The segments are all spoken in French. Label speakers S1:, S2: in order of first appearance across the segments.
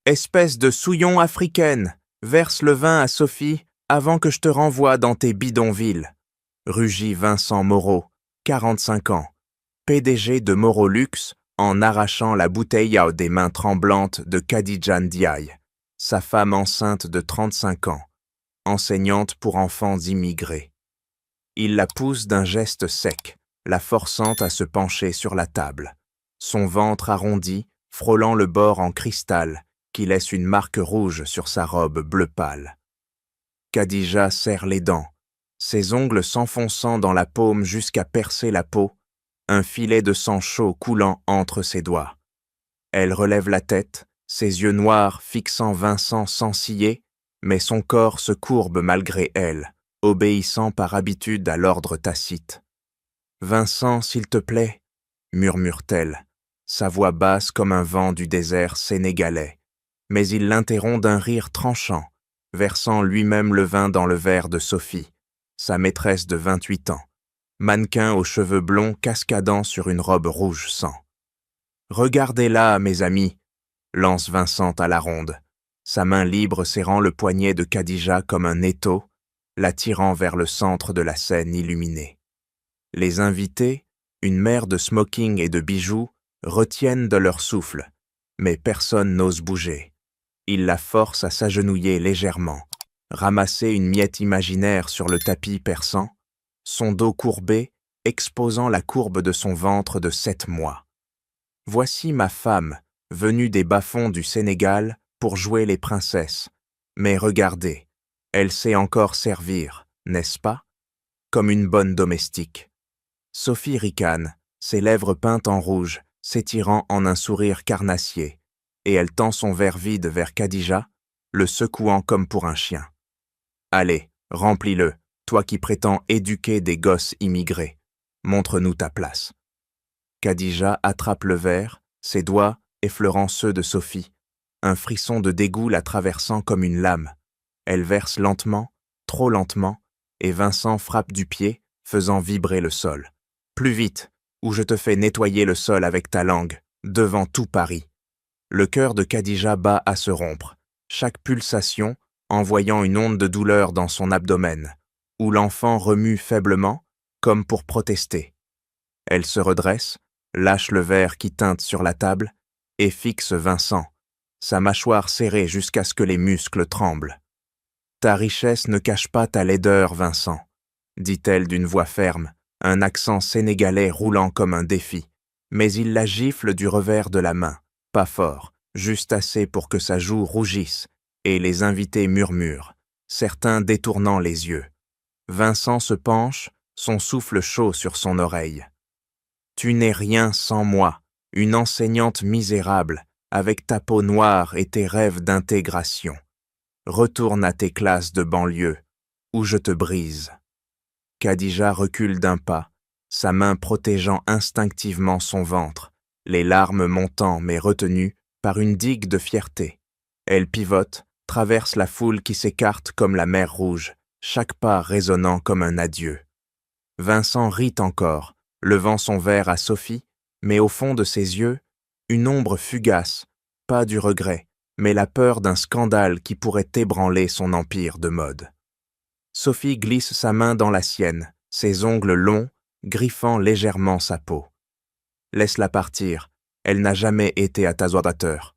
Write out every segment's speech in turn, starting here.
S1: Espèce de souillon africaine, verse le vin à Sophie avant que je te renvoie dans tes bidonvilles. Rugit Vincent Moreau, 45 ans, PDG de Moreau Luxe, en arrachant la bouteille des mains tremblantes de Khadija Ndiaye, sa femme enceinte de 35 ans, enseignante pour enfants immigrés. Il la pousse d'un geste sec, la forçant à se pencher sur la table, son ventre arrondi, frôlant le bord en cristal, qui laisse une marque rouge sur sa robe bleu pâle. Khadija serre les dents, ses ongles s'enfonçant dans la paume jusqu'à percer la peau, un filet de sang chaud coulant entre ses doigts. Elle relève la tête, ses yeux noirs fixant Vincent sans ciller, mais son corps se courbe malgré elle, obéissant par habitude à l'ordre tacite. « Vincent, s'il te plaît, » murmure-t-elle, sa voix basse comme un vent du désert sénégalais, mais il l'interrompt d'un rire tranchant, versant lui-même le vin dans le verre de Sophie, sa maîtresse de 28 ans, mannequin aux cheveux blonds cascadant sur une robe rouge sang. « Regardez-la, mes amis !» lance Vincent à la ronde, sa main libre serrant le poignet de Khadija comme un étau, l'attirant vers le centre de la scène illuminée. Les invités, une mer de smoking et de bijoux, retiennent de leur souffle, mais personne n'ose bouger. Il la force à s'agenouiller légèrement, ramasser une miette imaginaire sur le tapis perçant, son dos courbé, exposant la courbe de son ventre de 7 mois. Voici ma femme, venue des bas-fonds du Sénégal pour jouer les princesses. Mais regardez, elle sait encore servir, n'est-ce pas? Comme une bonne domestique. Sophie ricane, ses lèvres peintes en rouge, s'étirant en un sourire carnassier, et elle tend son verre vide vers Khadija, le secouant comme pour un chien. Allez, remplis-le, toi qui prétends éduquer des gosses immigrés. Montre-nous ta place. Khadija attrape le verre, ses doigts effleurant ceux de Sophie, un frisson de dégoût la traversant comme une lame. Elle verse lentement, trop lentement, et Vincent frappe du pied, faisant vibrer le sol. Plus vite, ou je te fais nettoyer le sol avec ta langue, devant tout Paris. Le cœur de Khadija bat à se rompre, chaque pulsation envoyant une onde de douleur dans son abdomen, où l'enfant remue faiblement, comme pour protester. Elle se redresse, lâche le verre qui teinte sur la table, et fixe Vincent, sa mâchoire serrée jusqu'à ce que les muscles tremblent. « Ta richesse ne cache pas ta laideur, Vincent, » dit-elle d'une voix ferme, un accent sénégalais roulant comme un défi, mais il la gifle du revers de la main, pas fort, juste assez pour que sa joue rougisse, et les invités murmurent, certains détournant les yeux. Vincent se penche, son souffle chaud sur son oreille. « Tu n'es rien sans moi, une enseignante misérable, avec ta peau noire et tes rêves d'intégration. Retourne à tes classes de banlieue, où je te brise. » Khadija recule d'un pas, sa main protégeant instinctivement son ventre, les larmes montant mais retenues par une digue de fierté. Elle pivote, traverse la foule qui s'écarte comme la mer Rouge, chaque pas résonnant comme un adieu. Vincent rit encore, levant son verre à Sophie, mais au fond de ses yeux, une ombre fugace, pas du regret, mais la peur d'un scandale qui pourrait ébranler son empire de mode. Sophie glisse sa main dans la sienne, ses ongles longs, griffant légèrement sa peau. Laisse-la partir, elle n'a jamais été à ta adorateur.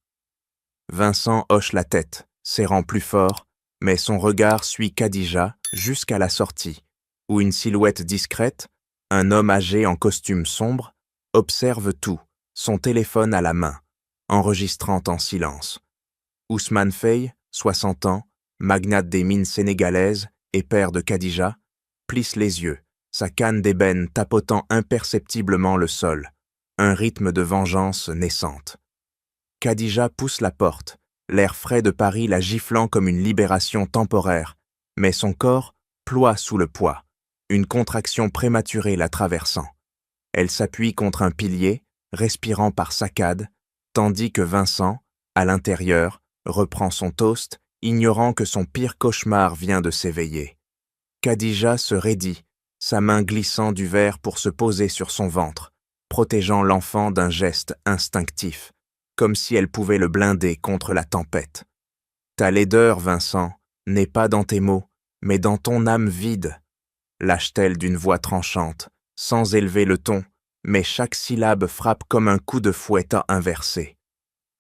S1: Vincent hoche la tête, serrant plus fort, mais son regard suit Khadija jusqu'à la sortie, où une silhouette discrète, un homme âgé en costume sombre, observe tout, son téléphone à la main, enregistrant en silence. Ousmane Faye, 60 ans, magnate des mines sénégalaises et père de Khadija, plisse les yeux, sa canne d'ébène tapotant imperceptiblement le sol, un rythme de vengeance naissante. Khadija pousse la porte, l'air frais de Paris la giflant comme une libération temporaire, mais son corps ploie sous le poids, une contraction prématurée la traversant. Elle s'appuie contre un pilier, respirant par saccades, tandis que Vincent, à l'intérieur, reprend son toast, ignorant que son pire cauchemar vient de s'éveiller. Khadija se raidit, sa main glissant du verre pour se poser sur son ventre, protégeant l'enfant d'un geste instinctif. comme si elle pouvait le blinder contre la tempête. Ta laideur, Vincent, n'est pas dans tes mots, mais dans ton âme vide, lâche-t-elle d'une voix tranchante, sans élever le ton, mais chaque syllabe frappe comme un coup de fouet à inverser.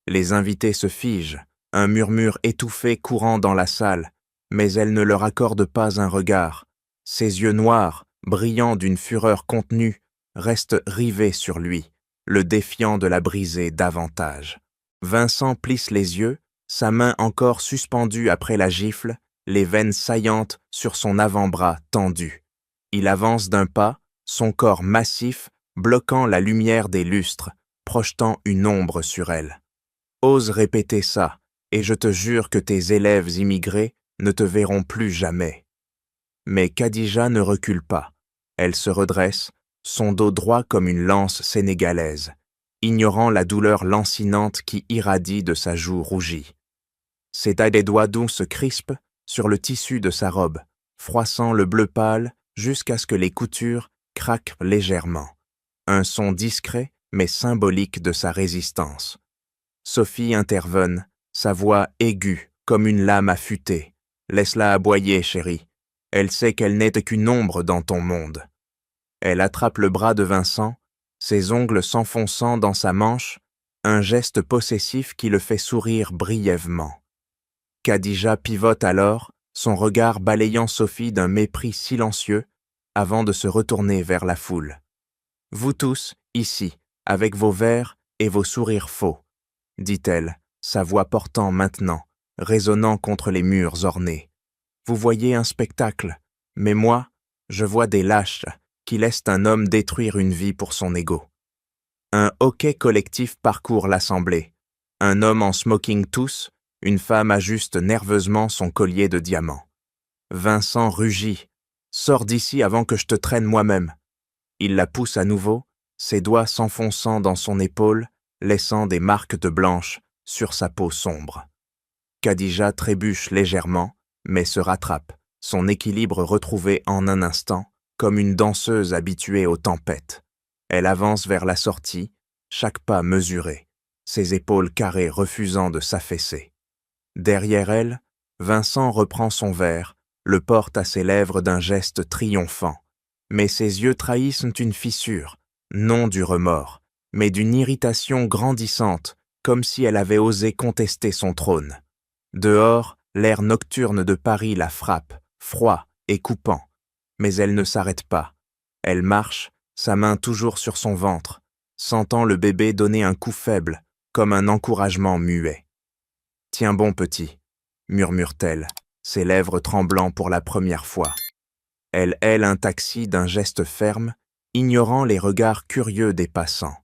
S1: Les invités se figent, un murmure étouffé courant dans la salle, mais elle ne leur accorde pas un regard. Ses yeux noirs, brillants d'une fureur contenue, restent rivés sur lui, le défiant de la briser davantage. Vincent plisse les yeux, sa main encore suspendue après la gifle, les veines saillantes sur son avant-bras tendu. Il avance d'un pas, son corps massif, bloquant la lumière des lustres, projetant une ombre sur elle. Ose répéter ça, et je te jure que tes élèves immigrés ne te verront plus jamais. Mais Khadija ne recule pas. Elle se redresse, son dos droit comme une lance sénégalaise, ignorant la douleur lancinante qui irradie de sa joue rougie. Ses des doigts doux se crispent sur le tissu de sa robe, froissant le bleu pâle jusqu'à ce que les coutures craquent légèrement. Un son discret mais symbolique de sa résistance. Sophie intervient, sa voix aiguë comme une lame affûtée. « Laisse-la aboyer, chérie. Elle sait qu'elle n'est qu'une ombre dans ton monde. » Elle attrape le bras de Vincent, ses ongles s'enfonçant dans sa manche, un geste possessif qui le fait sourire brièvement. Khadija pivote alors, son regard balayant Sophie d'un mépris silencieux, avant de se retourner vers la foule. « Vous tous, ici, avec vos verres et vos sourires faux, » dit-elle, sa voix portant maintenant, résonnant contre les murs ornés. « Vous voyez un spectacle, mais moi, je vois des lâches qui laissent un homme détruire une vie pour son ego. » Un hoquet collectif parcourt l'assemblée. Un homme en smoking tous, une femme ajuste nerveusement son collier de diamants. Vincent rugit. « Sors d'ici avant que je te traîne moi-même. » Il la pousse à nouveau, ses doigts s'enfonçant dans son épaule, laissant des marques de blanche sur sa peau sombre. Khadija trébuche légèrement, mais se rattrape, son équilibre retrouvé en un instant, comme une danseuse habituée aux tempêtes. Elle avance vers la sortie, chaque pas mesuré, ses épaules carrées refusant de s'affaisser. Derrière elle, Vincent reprend son verre, le porte à ses lèvres d'un geste triomphant, mais ses yeux trahissent une fissure, non du remords, mais d'une irritation grandissante, comme si elle avait osé contester son trône. Dehors, l'air nocturne de Paris la frappe, froid et coupant, mais elle ne s'arrête pas. Elle marche, sa main toujours sur son ventre, sentant le bébé donner un coup faible, comme un encouragement muet. « Tiens bon, petit », murmure-t-elle, ses lèvres tremblant pour la première fois. Elle hèle un taxi d'un geste ferme, ignorant les regards curieux des passants.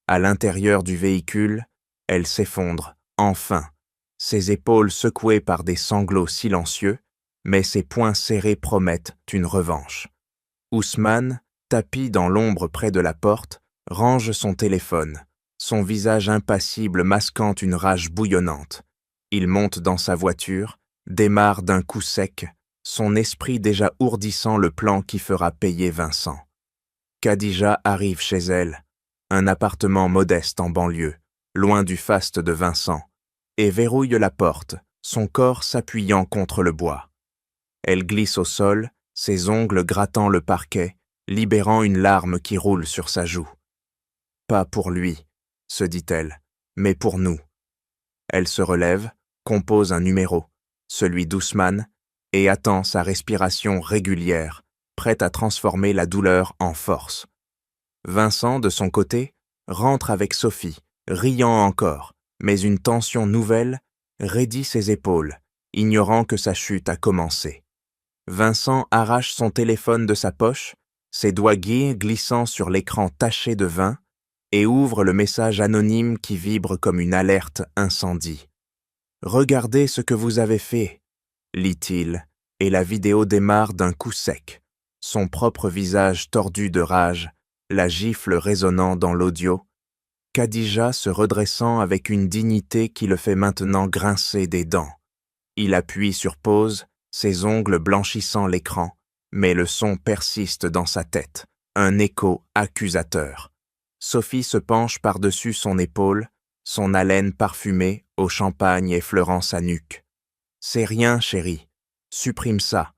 S1: À l'intérieur du véhicule, elle s'effondre, enfin, ses épaules secouées par des sanglots silencieux, mais ses poings serrés promettent une revanche. Ousmane, tapi dans l'ombre près de la porte, range son téléphone, son visage impassible masquant une rage bouillonnante. Il monte dans sa voiture, démarre d'un coup sec, son esprit déjà ourdissant le plan qui fera payer Vincent. Khadija arrive chez elle, un appartement modeste en banlieue, loin du faste de Vincent, et verrouille la porte, son corps s'appuyant contre le bois. Elle glisse au sol, ses ongles grattant le parquet, libérant une larme qui roule sur sa joue. « Pas pour lui, » se dit-elle, « mais pour nous. » Elle se relève, compose un numéro, celui d'Ousmane, et attend sa respiration régulière, prête à transformer la douleur en force. Vincent, de son côté, rentre avec Sophie, riant encore, mais une tension nouvelle raidit ses épaules, ignorant que sa chute a commencé. Vincent arrache son téléphone de sa poche, ses doigts gais glissant sur l'écran taché de vin, et ouvre le message anonyme qui vibre comme une alerte incendie. « Regardez ce que vous avez fait », lit-il, et la vidéo démarre d'un coup sec, son propre visage tordu de rage, la gifle résonnant dans l'audio, Khadija se redressant avec une dignité qui le fait maintenant grincer des dents. Il appuie sur pause, ses ongles blanchissant l'écran, mais le son persiste dans sa tête, un écho accusateur. Sophie se penche par-dessus son épaule, son haleine parfumée au champagne effleurant sa nuque. « C'est rien, chérie. Supprime ça. »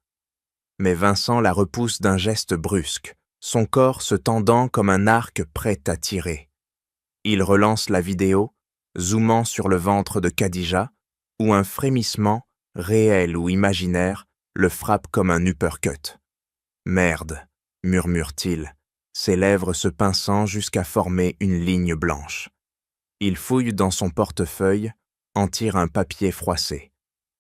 S1: Mais Vincent la repousse d'un geste brusque, son corps se tendant comme un arc prêt à tirer. Il relance la vidéo, zoomant sur le ventre de Khadija, où un frémissement, réel ou imaginaire, le frappe comme un uppercut. « Merde », murmure-t-il, ses lèvres se pinçant jusqu'à former une ligne blanche. Il fouille dans son portefeuille, en tire un papier froissé.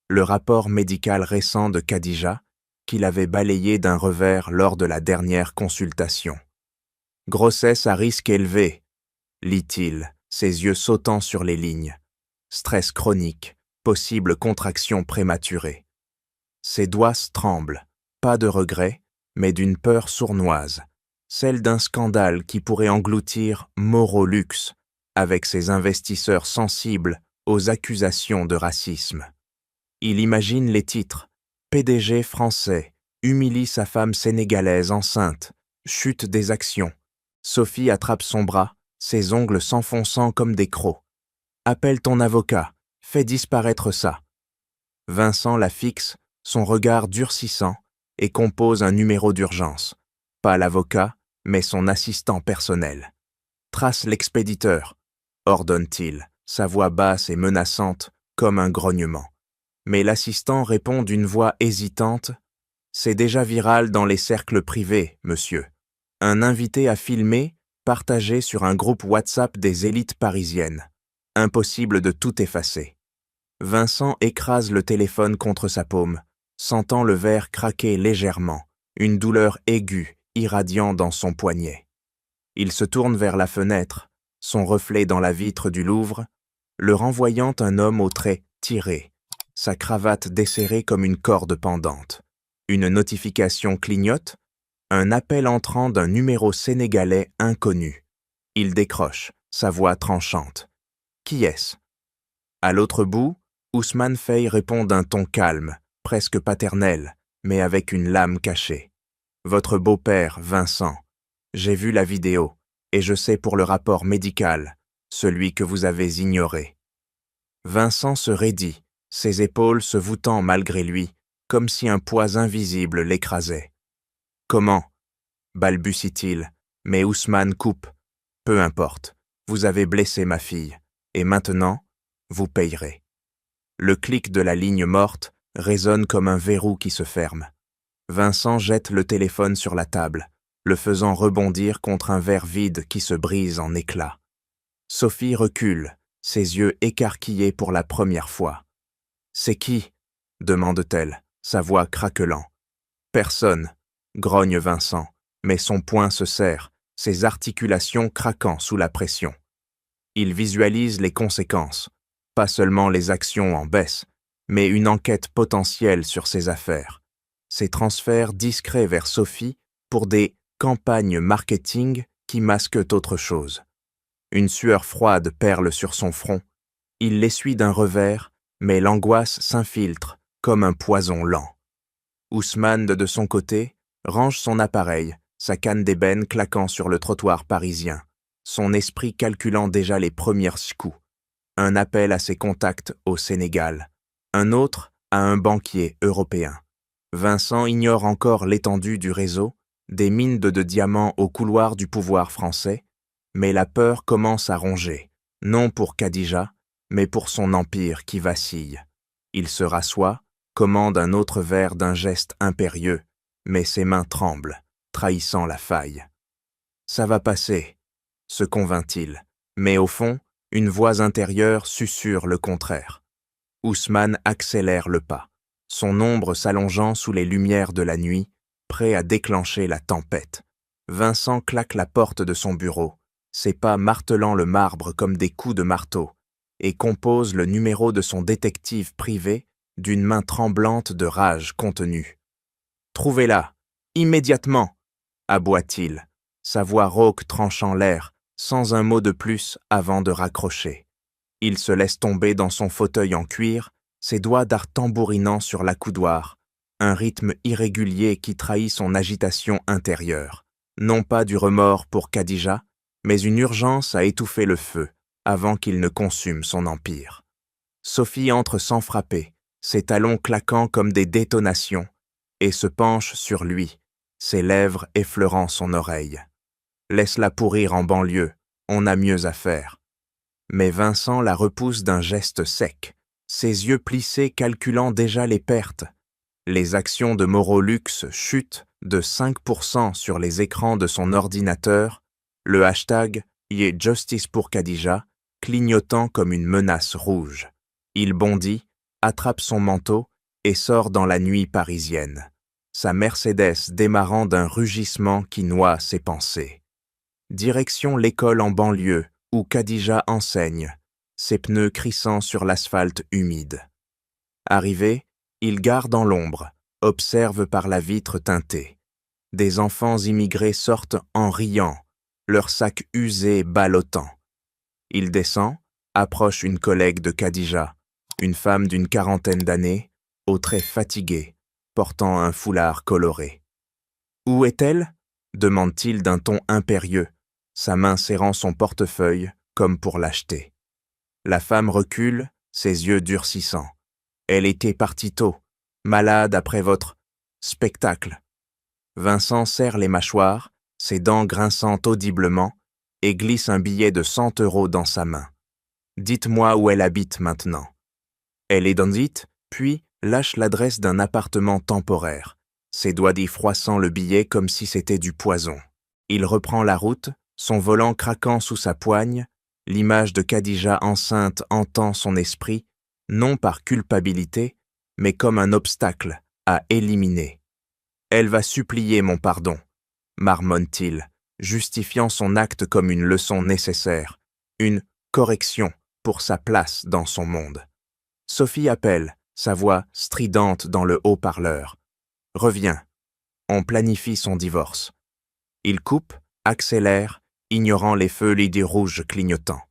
S1: Le rapport médical récent de Khadija, qu'il avait balayé d'un revers lors de la dernière consultation. « Grossesse à risque élevé », lit-il, ses yeux sautant sur les lignes. « Stress chronique, possible contraction prématurée. » Ses doigts tremblent, pas de regret, mais d'une peur sournoise, celle d'un scandale qui pourrait engloutir Morolux, avec ses investisseurs sensibles aux accusations de racisme. Il imagine les titres « PDG français, humilie sa femme sénégalaise enceinte, chute des actions, Sophie attrape son bras, ses ongles s'enfonçant comme des crocs. Appelle ton avocat, fais disparaître ça. » Vincent la fixe, son regard durcissant, et compose un numéro d'urgence. Pas l'avocat, mais son assistant personnel. « Trace l'expéditeur », ordonne-t-il, sa voix basse et menaçante comme un grognement. Mais l'assistant répond d'une voix hésitante. « C'est déjà viral dans les cercles privés, monsieur. Un invité à filmer, partagé sur un groupe WhatsApp des élites parisiennes. Impossible de tout effacer. » Vincent écrase le téléphone contre sa paume, sentant le verre craquer légèrement, une douleur aiguë irradiant dans son poignet. Il se tourne vers la fenêtre, son reflet dans la vitre du Louvre, le renvoyant un homme aux traits tirés, sa cravate desserrée comme une corde pendante. Une notification clignote, un appel entrant d'un numéro sénégalais inconnu. Il décroche, sa voix tranchante. « Qui est-ce » À l'autre bout, Ousmane Faye répond d'un ton calme, presque paternel, mais avec une lame cachée. « Votre beau-père, Vincent. J'ai vu la vidéo, et je sais pour le rapport médical, celui que vous avez ignoré. » Vincent se raidit, ses épaules se voûtant malgré lui, comme si un poids invisible l'écrasait. « Comment » balbutie-t-il, mais Ousmane coupe. « Peu importe, vous avez blessé ma fille, et maintenant, vous payerez. » Le clic de la ligne morte résonne comme un verrou qui se ferme. Vincent jette le téléphone sur la table, le faisant rebondir contre un verre vide qui se brise en éclats. Sophie recule, ses yeux écarquillés pour la première fois. « C'est qui » demande-t-elle, sa voix craquelant. « Personne » grogne Vincent, mais son poing se serre, ses articulations craquant sous la pression. Il visualise les conséquences, pas seulement les actions en baisse, mais une enquête potentielle sur ses affaires. Ses transferts discrets vers Sophie pour des campagnes marketing qui masquent autre chose. Une sueur froide perle sur son front. Il l'essuie d'un revers, mais l'angoisse s'infiltre comme un poison lent. Ousmane, de son côté, range son appareil, sa canne d'ébène claquant sur le trottoir parisien, son esprit calculant déjà les premiers coups. Un appel à ses contacts au Sénégal, un autre à un banquier européen. Vincent ignore encore l'étendue du réseau, des mines de diamants au couloir du pouvoir français, mais la peur commence à ronger, non pour Khadija, mais pour son empire qui vacille. Il se rassoit, commande un autre verre d'un geste impérieux, mais ses mains tremblent, trahissant la faille. « Ça va passer », se convainc-il, mais au fond, une voix intérieure susurre le contraire. Ousmane accélère le pas, son ombre s'allongeant sous les lumières de la nuit, prêt à déclencher la tempête. Vincent claque la porte de son bureau, ses pas martelant le marbre comme des coups de marteau, et compose le numéro de son détective privé d'une main tremblante de rage contenue. « Trouvez-la, immédiatement !» aboie-t-il, sa voix rauque tranchant l'air, sans un mot de plus avant de raccrocher. Il se laisse tomber dans son fauteuil en cuir, ses doigts d'art tambourinant sur l'accoudoir, un rythme irrégulier qui trahit son agitation intérieure. Non pas du remords pour Khadija, mais une urgence à étouffer le feu, avant qu'il ne consume son empire. Sophie entre sans frapper, ses talons claquant comme des détonations, et se penche sur lui, ses lèvres effleurant son oreille. Laisse-la pourrir en banlieue, on a mieux à faire. Mais Vincent la repousse d'un geste sec, ses yeux plissés calculant déjà les pertes. Les actions de Morolux chutent de 5% sur les écrans de son ordinateur, le hashtag « Justice pour Khadija » clignotant comme une menace rouge. Il bondit, attrape son manteau et sort dans la nuit parisienne, sa Mercedes démarrant d'un rugissement qui noie ses pensées. Direction l'école en banlieue, où Khadija enseigne, ses pneus crissant sur l'asphalte humide. Arrivé, il garde en l'ombre, observe par la vitre teintée. Des enfants immigrés sortent en riant, leurs sacs usés ballottant. Il descend, approche une collègue de Khadija, une femme d'une quarantaine d'années, aux traits fatigués, portant un foulard coloré. « Où est-elle » demande-t-il d'un ton impérieux, sa main serrant son portefeuille comme pour l'acheter. La femme recule, ses yeux durcissants. Elle était partie tôt, malade après votre spectacle. Vincent serre les mâchoires, ses dents grinçant audiblement, et glisse un billet de 100 € dans sa main. Dites-moi où elle habite maintenant. Elle est dandite, puis lâche l'adresse d'un appartement temporaire, ses doigts froissant le billet comme si c'était du poison. Il reprend la route, son volant craquant sous sa poigne, l'image de Khadija enceinte entend son esprit, non par culpabilité, mais comme un obstacle à éliminer. Elle va supplier mon pardon, marmonne-t-il, justifiant son acte comme une leçon nécessaire, une correction pour sa place dans son monde. Sophie appelle, sa voix stridente dans le haut-parleur. Reviens. On planifie son divorce. Il coupe, accélère, ignorant les feux LED rouges clignotants.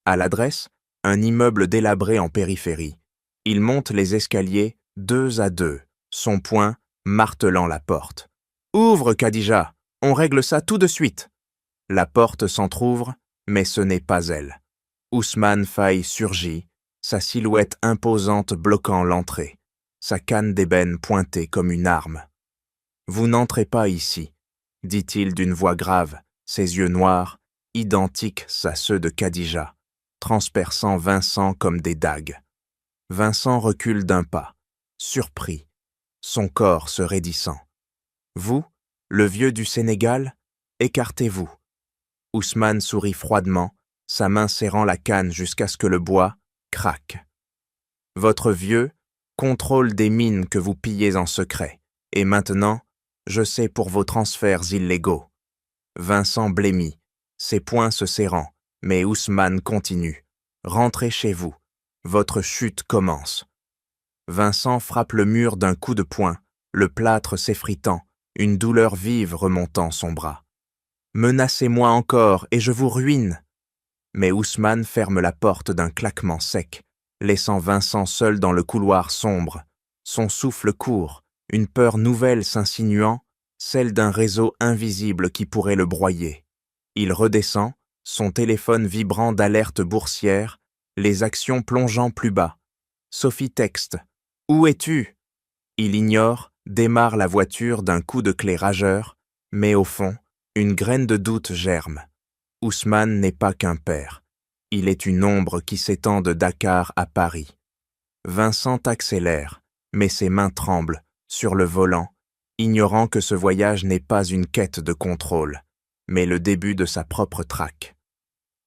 S1: À l'adresse, un immeuble délabré en périphérie. Il monte les escaliers 2 à 2, son poing martelant la porte. « Ouvre, Khadija, on règle ça tout de suite !» La porte s'entr'ouvre, mais ce n'est pas elle. Ousmane Faye surgit, sa silhouette imposante bloquant l'entrée, sa canne d'ébène pointée comme une arme. « Vous n'entrez pas ici », dit-il d'une voix grave, ses yeux noirs, identiques à ceux de Khadija, transperçant Vincent comme des dagues. Vincent recule d'un pas, surpris, son corps se raidissant. « Vous, le vieux du Sénégal, écartez-vous. » Ousmane sourit froidement, sa main serrant la canne jusqu'à ce que le bois craque. « Votre vieux contrôle des mines que vous pillez en secret, et maintenant, je sais pour vos transferts illégaux. » Vincent blêmit, ses poings se serrant, mais Ousmane continue. « Rentrez chez vous, votre chute commence. » Vincent frappe le mur d'un coup de poing, le plâtre s'effritant, une douleur vive remontant son bras. « Menacez-moi encore et je vous ruine !» Mais Ousmane ferme la porte d'un claquement sec, laissant Vincent seul dans le couloir sombre, son souffle court, une peur nouvelle s'insinuant, celle d'un réseau invisible qui pourrait le broyer. Il redescend, son téléphone vibrant d'alerte boursière, les actions plongeant plus bas. Sophie texte. « Où es-tu » Il ignore, démarre la voiture d'un coup de clé rageur, mais au fond, une graine de doute germe. Ousmane n'est pas qu'un père. Il est une ombre qui s'étend de Dakar à Paris. Vincent accélère, mais ses mains tremblent, sur le volant, ignorant que ce voyage n'est pas une quête de contrôle, mais le début de sa propre traque.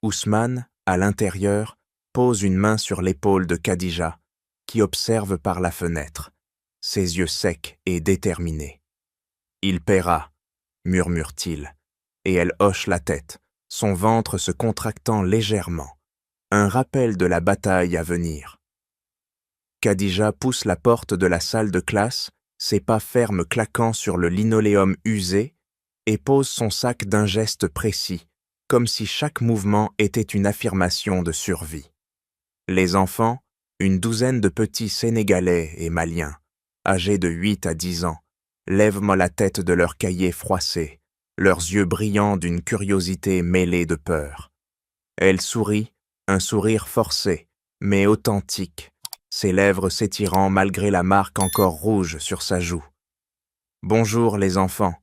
S1: Ousmane, à l'intérieur, pose une main sur l'épaule de Khadija, qui observe par la fenêtre, ses yeux secs et déterminés. « Il paiera », murmure-t-il, et elle hoche la tête, son ventre se contractant légèrement, un rappel de la bataille à venir. Khadija pousse la porte de la salle de classe, ses pas fermes claquant sur le linoléum usé, et pose son sac d'un geste précis, comme si chaque mouvement était une affirmation de survie. Les enfants, une douzaine de petits Sénégalais et Maliens, âgés de 8 à 10 ans, lèvent la tête de leurs cahiers froissés, leurs yeux brillants d'une curiosité mêlée de peur. Elle sourit, un sourire forcé, mais authentique, ses lèvres s'étirant malgré la marque encore rouge sur sa joue. « Bonjour les enfants »,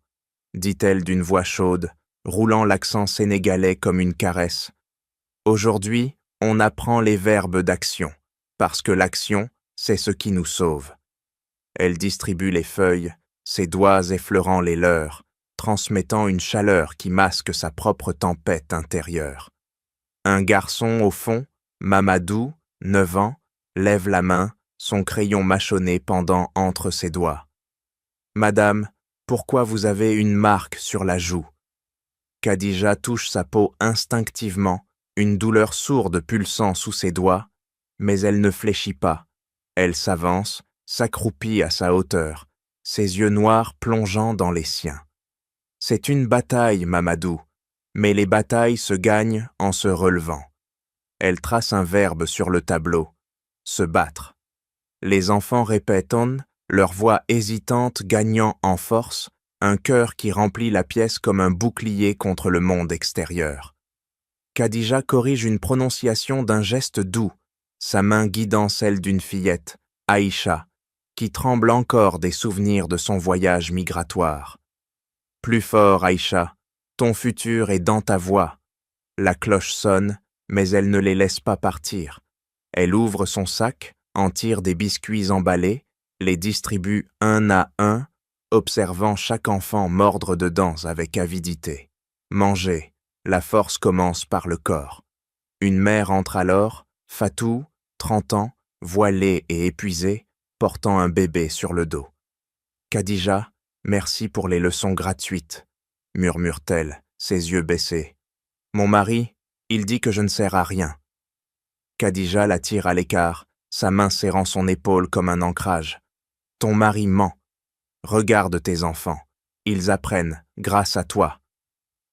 S1: dit-elle d'une voix chaude, roulant l'accent sénégalais comme une caresse. « Aujourd'hui, on apprend les verbes d'action, parce que l'action, c'est ce qui nous sauve. » Elle distribue les feuilles, ses doigts effleurant les leurs, transmettant une chaleur qui masque sa propre tempête intérieure. Un garçon au fond, Mamadou, 9 ans, lève la main, son crayon mâchonné pendant entre ses doigts. « Madame, pourquoi vous avez une marque sur la joue ?» Khadija touche sa peau instinctivement, une douleur sourde pulsant sous ses doigts, mais elle ne fléchit pas. Elle s'avance, s'accroupit à sa hauteur, ses yeux noirs plongeant dans les siens. « C'est une bataille, Mamadou, mais les batailles se gagnent en se relevant. » Elle trace un verbe sur le tableau, « se battre ». Les enfants répètent « on », leur voix hésitante gagnant en force, un cœur qui remplit la pièce comme un bouclier contre le monde extérieur. Khadija corrige une prononciation d'un geste doux, sa main guidant celle d'une fillette, Aïcha, qui tremble encore des souvenirs de son voyage migratoire. « Plus fort, Aïcha, ton futur est dans ta voix. » La cloche sonne, mais elle ne les laisse pas partir. Elle ouvre son sac, en tire des biscuits emballés, les distribue un à un, observant chaque enfant mordre dedans avec avidité. Manger, la force commence par le corps. Une mère entre alors, Fatou, 30 ans, voilée et épuisée, portant un bébé sur le dos. « Khadija, merci pour les leçons gratuites, » murmure-t-elle, ses yeux baissés. « Mon mari, il dit que je ne sers à rien. » Khadija la tire à l'écart, sa main serrant son épaule comme un ancrage. « Ton mari ment. Regarde tes enfants, ils apprennent grâce à toi. »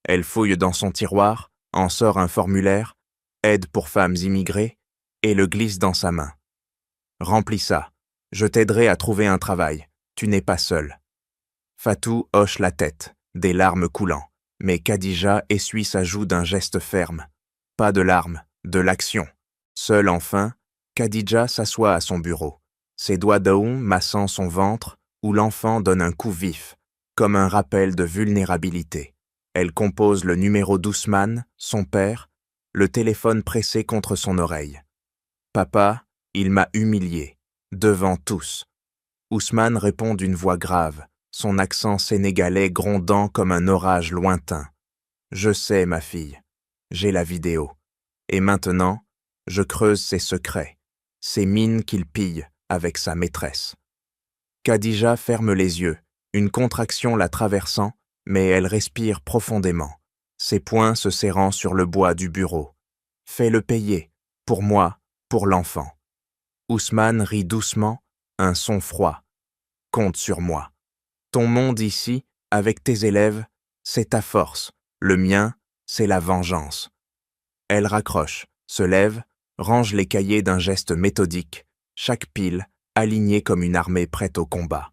S1: Elle fouille dans son tiroir, en sort un formulaire, aide pour femmes immigrées, et le glisse dans sa main. « Remplis ça, je t'aiderai à trouver un travail, tu n'es pas seul. » Fatou hoche la tête, des larmes coulant, mais Khadija essuie sa joue d'un geste ferme. Pas de larmes, de l'action. Seule enfin, Khadija s'assoit à son bureau, ses doigts d'aoum massant son ventre, où l'enfant donne un coup vif, comme un rappel de vulnérabilité. Elle compose le numéro d'Ousmane, son père, le téléphone pressé contre son oreille. « Papa, il m'a humilié, devant tous. » Ousmane répond d'une voix grave, son accent sénégalais grondant comme un orage lointain. « Je sais, ma fille, j'ai la vidéo. Et maintenant, je creuse ses secrets, ses mines qu'il pille avec sa maîtresse. » Khadija ferme les yeux, une contraction la traversant, mais elle respire profondément, ses poings se serrant sur le bois du bureau. « Fais-le payer, pour moi, pour l'enfant. » Ousmane rit doucement, un son froid. « Compte sur moi. Ton monde ici, avec tes élèves, c'est ta force. Le mien, c'est la vengeance. » Elle raccroche, se lève, range les cahiers d'un geste méthodique, chaque pile alignée comme une armée prête au combat.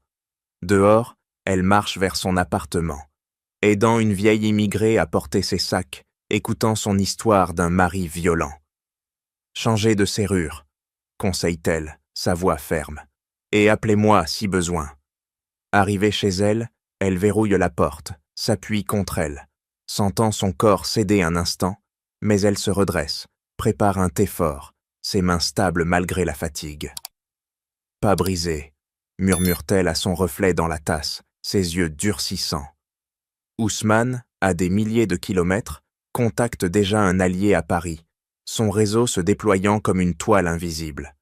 S1: Dehors, elle marche vers son appartement, aidant une vieille immigrée à porter ses sacs, écoutant son histoire d'un mari violent. « Changez de serrure, » conseille-t-elle, sa voix ferme, « et appelez-moi si besoin. » Arrivée chez elle, elle verrouille la porte, s'appuie contre elle, sentant son corps céder un instant, mais elle se redresse, prépare un thé fort, ses mains stables malgré la fatigue. « Pas brisé, » murmure-t-elle à son reflet dans la tasse, ses yeux durcissants. Ousmane, à des milliers de kilomètres, contacte déjà un allié à Paris, son réseau se déployant comme une toile invisible.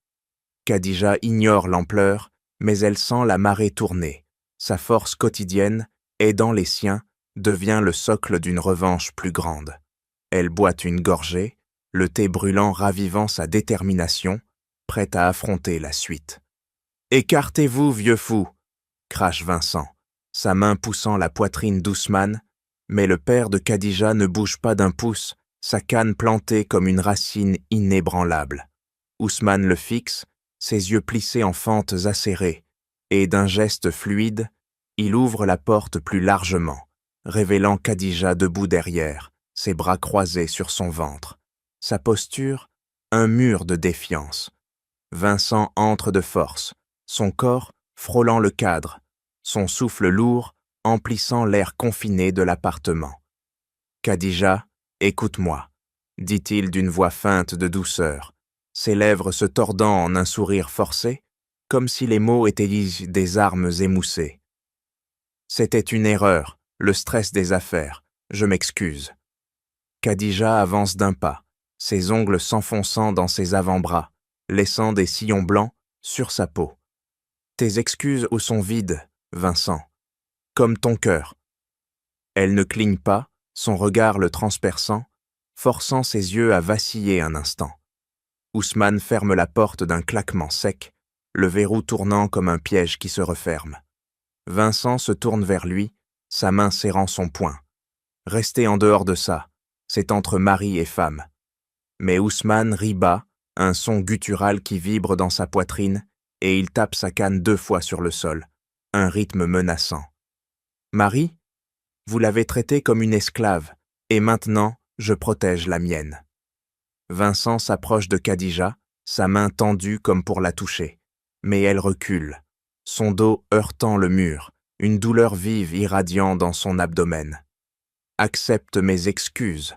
S1: Khadija ignore l'ampleur, mais elle sent la marée tourner. Sa force quotidienne, aidant les siens, devient le socle d'une revanche plus grande. Elle boit une gorgée, le thé brûlant ravivant sa détermination, prête à affronter la suite. « Écartez-vous, vieux fou !» crache Vincent, sa main poussant la poitrine d'Ousmane, mais le père de Khadija ne bouge pas d'un pouce, sa canne plantée comme une racine inébranlable. Ousmane le fixe, ses yeux plissés en fentes acérées, et d'un geste fluide, il ouvre la porte plus largement, révélant Khadija debout derrière, ses bras croisés sur son ventre. Sa posture, un mur de défiance. Vincent entre de force, son corps frôlant le cadre, son souffle lourd emplissant l'air confiné de l'appartement. « Khadija, écoute-moi, » dit-il d'une voix feinte de douceur, ses lèvres se tordant en un sourire forcé, comme si les mots étaient des armes émoussées. « C'était une erreur, le stress des affaires, je m'excuse. » Khadija avance d'un pas, ses ongles s'enfonçant dans ses avant-bras, laissant des sillons blancs sur sa peau. « Tes excuses sont vides, Vincent, comme ton cœur. » Elle ne cligne pas, son regard le transperçant, forçant ses yeux à vaciller un instant. Ousmane ferme la porte d'un claquement sec, le verrou tournant comme un piège qui se referme. Vincent se tourne vers lui, sa main serrant son poing. Restez en dehors de ça, c'est entre mari et femme. Mais Ousmane rit bas, un son guttural qui vibre dans sa poitrine, et il tape sa canne 2 fois sur le sol, un rythme menaçant. Marie, vous l'avez traitée comme une esclave, et maintenant, je protège la mienne. Vincent s'approche de Khadija, sa main tendue comme pour la toucher. Mais elle recule, son dos heurtant le mur, une douleur vive irradiant dans son abdomen. « Accepte mes excuses, »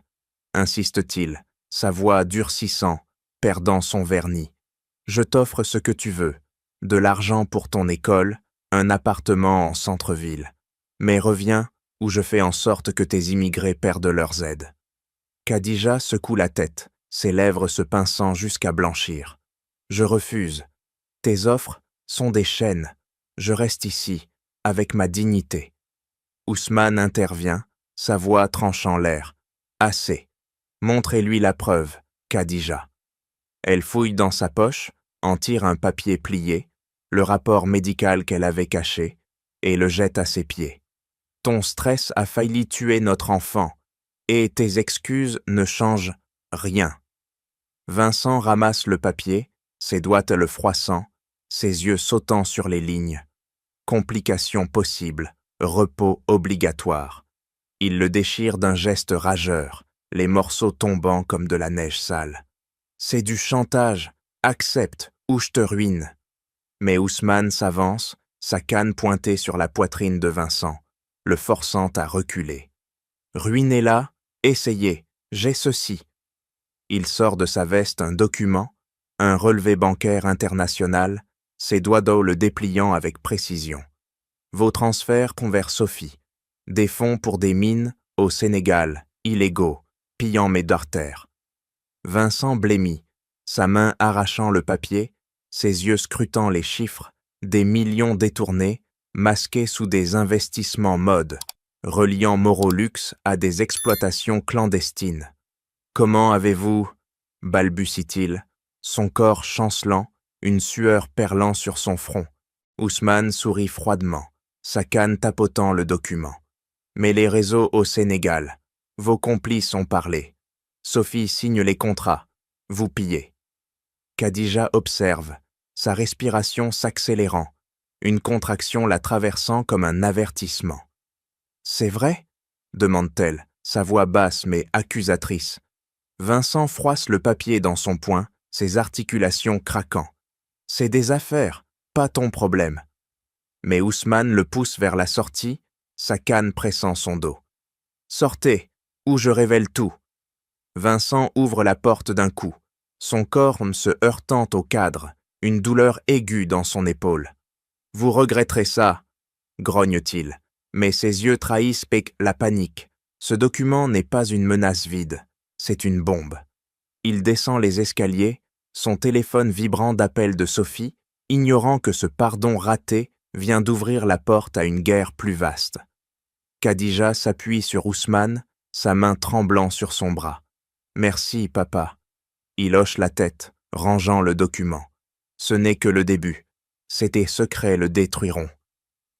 S1: insiste-t-il, sa voix durcissant, perdant son vernis. « Je t'offre ce que tu veux, de l'argent pour ton école, un appartement en centre-ville. Mais reviens ou je fais en sorte que tes immigrés perdent leurs aides. » Khadija secoue la tête, ses lèvres se pinçant jusqu'à blanchir. « Je refuse. Tes offres sont des chaînes. Je reste ici, avec ma dignité. » Ousmane intervient, sa voix tranchant l'air. « Assez. Montrez-lui la preuve, Khadija. » Elle fouille dans sa poche, en tire un papier plié, le rapport médical qu'elle avait caché, et le jette à ses pieds. « Ton stress a failli tuer notre enfant, et tes excuses ne changent rien. » Vincent ramasse le papier, ses doigts le froissant, ses yeux sautant sur les lignes. Complications possibles, repos obligatoire. Il le déchire d'un geste rageur, les morceaux tombant comme de la neige sale. « C'est du chantage, accepte ou je te ruine. » Mais Ousmane s'avance, sa canne pointée sur la poitrine de Vincent, le forçant à reculer. « Ruinez-la, essayez, j'ai ceci. » Il sort de sa veste un document, un relevé bancaire international, ses doigts d'eau le dépliant avec précision. Vos transferts vers Sophie. Des fonds pour des mines au Sénégal, illégaux, pillant mes artères. Vincent blêmit, sa main arrachant le papier, ses yeux scrutant les chiffres, des millions détournés, masqués sous des investissements modes, reliant Morolux à des exploitations clandestines. « Comment avez-vous » balbutie-t-il, son corps chancelant, une sueur perlant sur son front. Ousmane sourit froidement, sa canne tapotant le document. « Mais les réseaux au Sénégal, vos complices ont parlé. Sophie signe les contrats, vous pillez. » Khadija observe, sa respiration s'accélérant, une contraction la traversant comme un avertissement. « C'est vrai ?» demande-t-elle, sa voix basse mais accusatrice. Vincent froisse le papier dans son poing, ses articulations craquant. « C'est des affaires, pas ton problème. » Mais Ousmane le pousse vers la sortie, sa canne pressant son dos. « Sortez, ou je révèle tout. » Vincent ouvre la porte d'un coup, son corps se heurtant au cadre, une douleur aiguë dans son épaule. « Vous regretterez ça, » grogne-t-il, mais ses yeux trahissent la panique. Ce document n'est pas une menace vide, c'est une bombe. Il descend les escaliers, son téléphone vibrant d'appels de Sophie, ignorant que ce pardon raté vient d'ouvrir la porte à une guerre plus vaste. Khadija s'appuie sur Ousmane, sa main tremblant sur son bras. « Merci, papa. » Il hoche la tête, rangeant le document. Ce n'est que le début. Ces secrets le détruiront.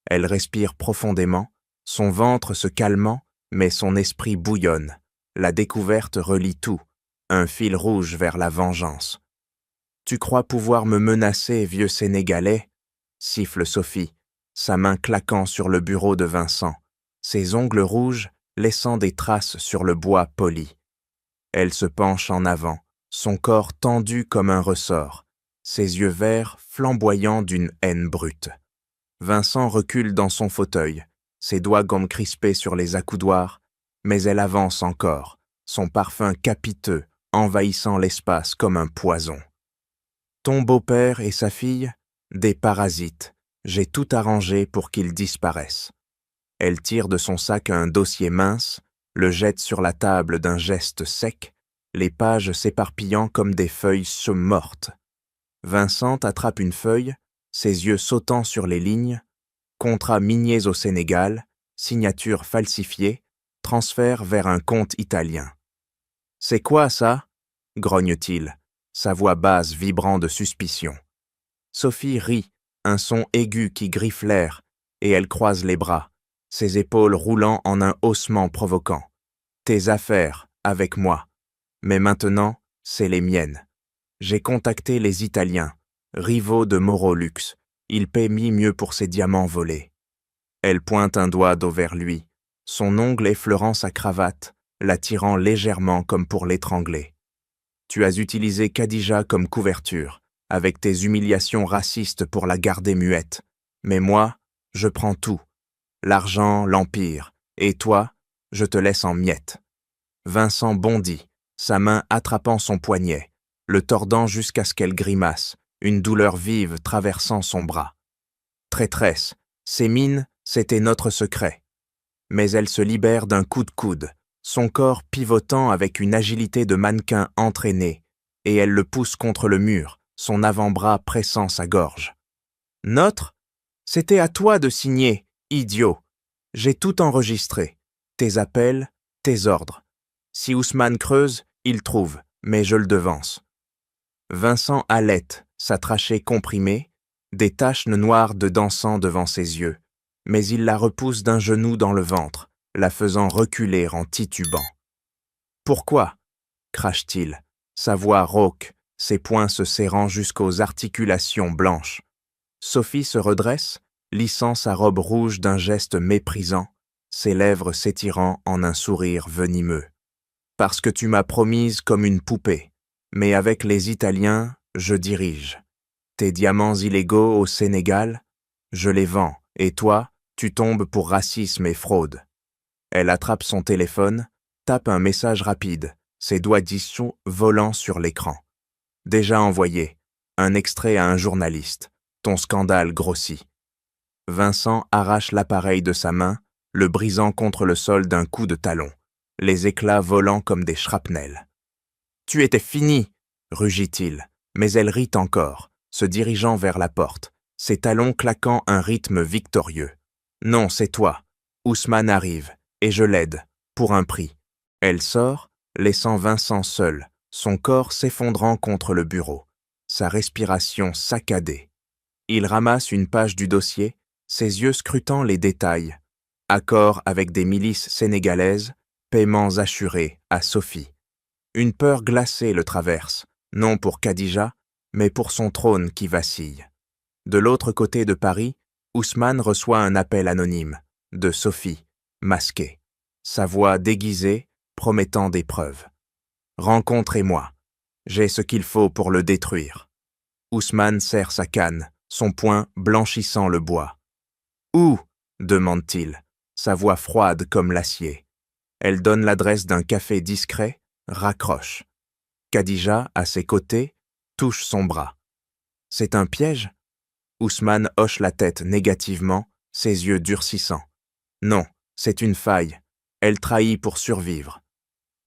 S1: Elle respire profondément, son ventre se calmant, mais son esprit bouillonne. La découverte relie tout, un fil rouge vers la vengeance. « Tu crois pouvoir me menacer, vieux Sénégalais ?» siffle Sophie, sa main claquant sur le bureau de Vincent, ses ongles rouges laissant des traces sur le bois poli. Elle se penche en avant, son corps tendu comme un ressort, ses yeux verts flamboyants d'une haine brute. Vincent recule dans son fauteuil, ses doigts gomme crispés sur les accoudoirs, mais elle avance encore, son parfum capiteux envahissant l'espace comme un poison. Ton beau-père et sa fille, des parasites, j'ai tout arrangé pour qu'ils disparaissent. Elle tire de son sac un dossier mince, le jette sur la table d'un geste sec, les pages s'éparpillant comme des feuilles mortes. Vincent attrape une feuille, ses yeux sautant sur les lignes, contrats miniers au Sénégal, signature falsifiée, transfert vers un compte italien. « C'est quoi ça ?» grogne-t-il, sa voix basse vibrant de suspicion. Sophie rit, un son aigu qui griffe l'air, et elle croise les bras, ses épaules roulant en un haussement provoquant. « Tes affaires, avec moi. Mais maintenant, c'est les miennes. J'ai contacté les Italiens, rivaux de Morolux. Ils paient mieux pour ces diamants volés. » Elle pointe un doigt dos vers lui, son ongle effleurant sa cravate, la tirant légèrement comme pour l'étrangler. « Tu as utilisé Khadija comme couverture, avec tes humiliations racistes pour la garder muette. Mais moi, je prends tout. L'argent, l'empire. Et toi, je te laisse en miettes. » Vincent bondit, sa main attrapant son poignet, le tordant jusqu'à ce qu'elle grimace, une douleur vive traversant son bras. Traîtresse, ces mines, c'était notre secret. Mais elle se libère d'un coup de coude, son corps pivotant avec une agilité de mannequin entraîné, et elle le pousse contre le mur, son avant-bras pressant sa gorge. « Notre ? C'était à toi de signer, idiot. J'ai tout enregistré. Tes appels, tes ordres. Si Ousmane creuse, il trouve, mais je le devance. » Vincent halète, sa trachée comprimée, des taches noires de dansant devant ses yeux, mais il la repousse d'un genou dans le ventre, la faisant reculer en titubant. « Pourquoi ?» crache-t-il, sa voix rauque, ses poings se serrant jusqu'aux articulations blanches. Sophie se redresse, lissant sa robe rouge d'un geste méprisant, ses lèvres s'étirant en un sourire venimeux. « Parce que tu m'as promise comme une poupée, mais avec les Italiens, je dirige. Tes diamants illégaux au Sénégal, je les vends, et toi, tu tombes pour racisme et fraude. » Elle attrape son téléphone, tape un message rapide, ses doigts dissous volant sur l'écran. Déjà envoyé, un extrait à un journaliste. Ton scandale grossit. Vincent arrache l'appareil de sa main, le brisant contre le sol d'un coup de talon, les éclats volant comme des shrapnels. « Tu étais fini !» rugit-il, mais elle rit encore, se dirigeant vers la porte, ses talons claquant un rythme victorieux. « Non, c'est toi. Ousmane arrive, et je l'aide, pour un prix. » Elle sort, laissant Vincent seul, son corps s'effondrant contre le bureau, sa respiration saccadée. Il ramasse une page du dossier, ses yeux scrutant les détails. Accord avec des milices sénégalaises, paiements assurés à Sophie. Une peur glacée le traverse, non pour Khadija, mais pour son trône qui vacille. De l'autre côté de Paris, Ousmane reçoit un appel anonyme, de Sophie, masquée, sa voix déguisée, promettant des preuves. « Rencontrez-moi. J'ai ce qu'il faut pour le détruire. » Ousmane serre sa canne, son poing blanchissant le bois. « Où ?» demande-t-il, sa voix froide comme l'acier. Elle donne l'adresse d'un café discret, raccroche. Khadija, à ses côtés, touche son bras. « C'est un piège ?» Ousmane hoche la tête négativement, ses yeux durcissants. « Non, c'est une faille. Elle trahit pour survivre. »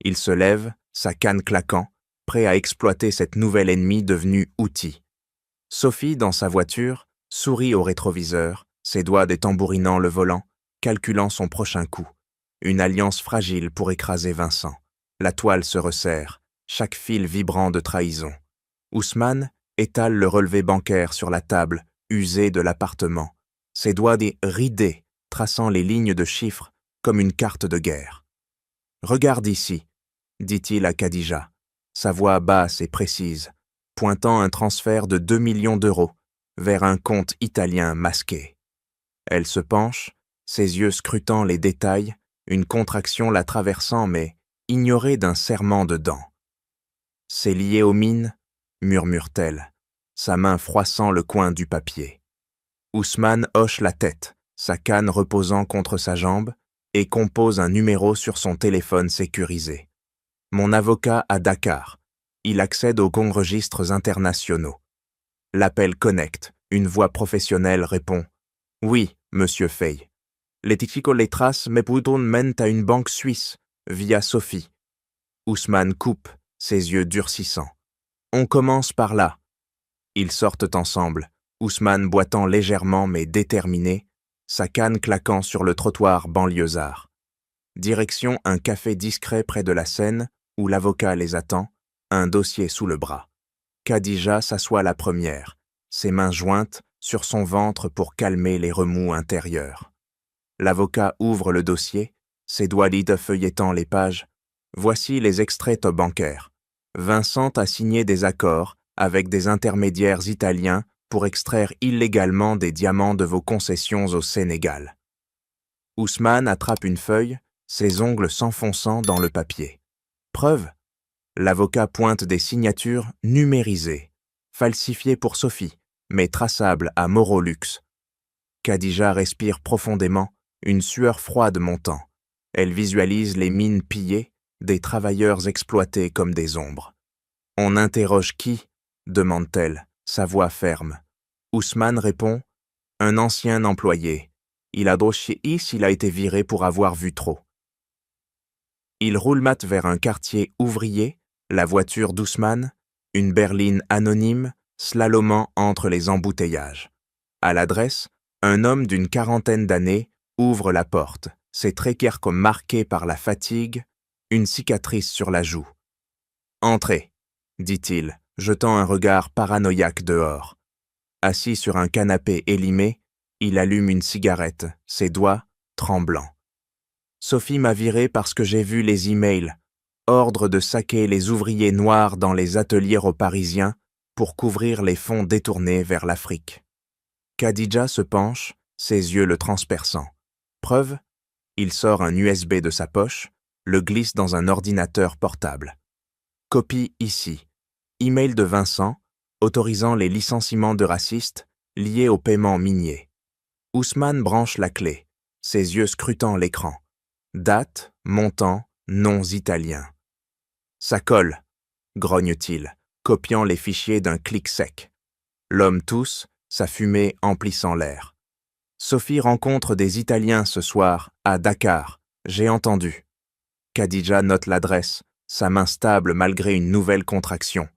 S1: Il se lève, sa canne claquant, prêt à exploiter cette nouvelle ennemie devenue outil. Sophie, dans sa voiture, sourit au rétroviseur, ses doigts détambourinant le volant, calculant son prochain coup. Une alliance fragile pour écraser Vincent. La toile se resserre, chaque fil vibrant de trahison. Ousmane étale le relevé bancaire sur la table, usée de l'appartement, ses doigts ridés, traçant les lignes de chiffres comme une carte de guerre. « Regarde ici, » dit-il à Khadija, sa voix basse et précise, pointant un transfert de 2 millions d'euros vers un compte italien masqué. Elle se penche, ses yeux scrutant les détails, une contraction la traversant mais ignorée d'un serrement de dents. C'est lié aux mines, murmure-t-elle, sa main froissant le coin du papier. Ousmane hoche la tête, sa canne reposant contre sa jambe, et compose un numéro sur son téléphone sécurisé. Mon avocat à Dakar. Il accède aux registres internationaux. L'appel connecte. Une voix professionnelle répond. Oui, monsieur Fay. Les letras me mènent à une banque suisse, via Sophie. Ousmane coupe, ses yeux durcissants. On commence par là. Ils sortent ensemble, Ousmane boitant légèrement mais déterminé, sa canne claquant sur le trottoir banlieusard. Direction un café discret près de la Seine, où l'avocat les attend, un dossier sous le bras. Khadija s'assoit la première, ses mains jointes sur son ventre pour calmer les remous intérieurs. L'avocat ouvre le dossier, ses doigts lides feuilletant les pages. Voici les extraits bancaires. Vincent a signé des accords avec des intermédiaires italiens pour extraire illégalement des diamants de vos concessions au Sénégal. Ousmane attrape une feuille, ses ongles s'enfonçant dans le papier. Preuve? L'avocat pointe des signatures numérisées, falsifiées pour Sophie, mais traçables à Morolux. Khadija respire profondément, une sueur froide montant. Elle visualise les mines pillées, des travailleurs exploités comme des ombres. « On interroge qui ?» demande-t-elle, sa voix ferme. Ousmane répond « Un ancien employé. Il a dossier s'il a été viré pour avoir vu trop. » Il roule mat vers un quartier ouvrier, la voiture d'Ousmane, une berline anonyme, slalomant entre les embouteillages. À l'adresse, un homme d'une quarantaine d'années ouvre la porte, ses traits comme marqués par la fatigue, une cicatrice sur la joue. « Entrez », dit-il, jetant un regard paranoïaque dehors. Assis sur un canapé élimé, il allume une cigarette, ses doigts tremblants. Sophie m'a viré parce que j'ai vu les emails, ordre de saquer les ouvriers noirs dans les ateliers parisiens pour couvrir les fonds détournés vers l'Afrique. Khadija se penche, ses yeux le transperçant. Preuve? Il sort un USB de sa poche, le glisse dans un ordinateur portable. Copie ici. Email de Vincent, autorisant les licenciements de racistes liés au paiement minier. Ousmane branche la clé, ses yeux scrutant l'écran. Date, montant, noms italiens. Ça colle, grogne-t-il, copiant les fichiers d'un clic sec. L'homme tousse, sa fumée emplissant l'air. Sophie rencontre des Italiens ce soir, à Dakar, j'ai entendu. Khadija note l'adresse, sa main stable malgré une nouvelle contraction.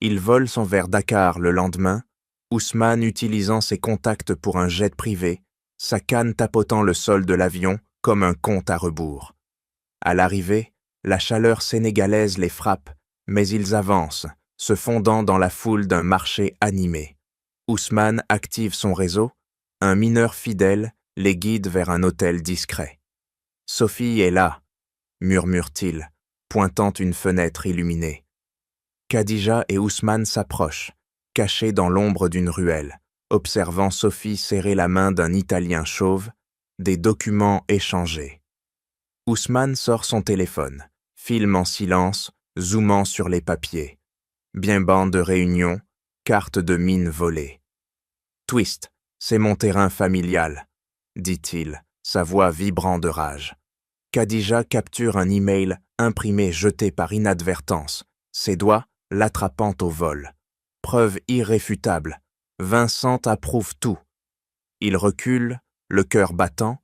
S1: Il vole son vers Dakar le lendemain, Ousmane utilisant ses contacts pour un jet privé, sa canne tapotant le sol de l'avion comme un compte à rebours. À l'arrivée, la chaleur sénégalaise les frappe, mais ils avancent, se fondant dans la foule d'un marché animé. Ousmane active son réseau, un mineur fidèle les guide vers un hôtel discret. « Sophie est là », murmure-t-il, pointant une fenêtre illuminée. Khadija et Ousmane s'approchent, cachés dans l'ombre d'une ruelle, observant Sophie serrer la main d'un Italien chauve, des documents échangés. Ousmane sort son téléphone, filme en silence, zoomant sur les papiers. Bien bande de réunion, carte de mine volée. « Twist, c'est mon terrain familial », dit-il, sa voix vibrant de rage. Khadija capture un email imprimé jeté par inadvertance, ses doigts l'attrapant au vol. Preuve irréfutable, Vincent approuve tout. Il recule, le cœur battant,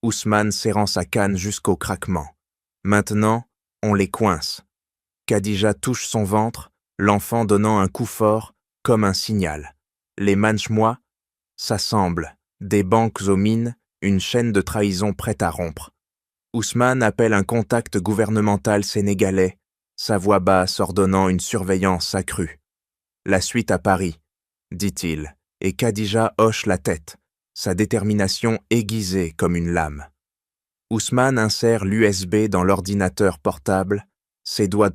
S1: Ousmane serrant sa canne jusqu'au craquement. Maintenant, on les coince. Khadija touche son ventre, l'enfant donnant un coup fort, comme un signal. Les manchmois s'assemblent, des banques aux mines, une chaîne de trahison prête à rompre. Ousmane appelle un contact gouvernemental sénégalais, sa voix basse ordonnant une surveillance accrue. La suite à Paris, dit-il, et Khadija hoche la tête, sa détermination aiguisée comme une lame. Ousmane insère l'USB dans l'ordinateur portable, ses doigts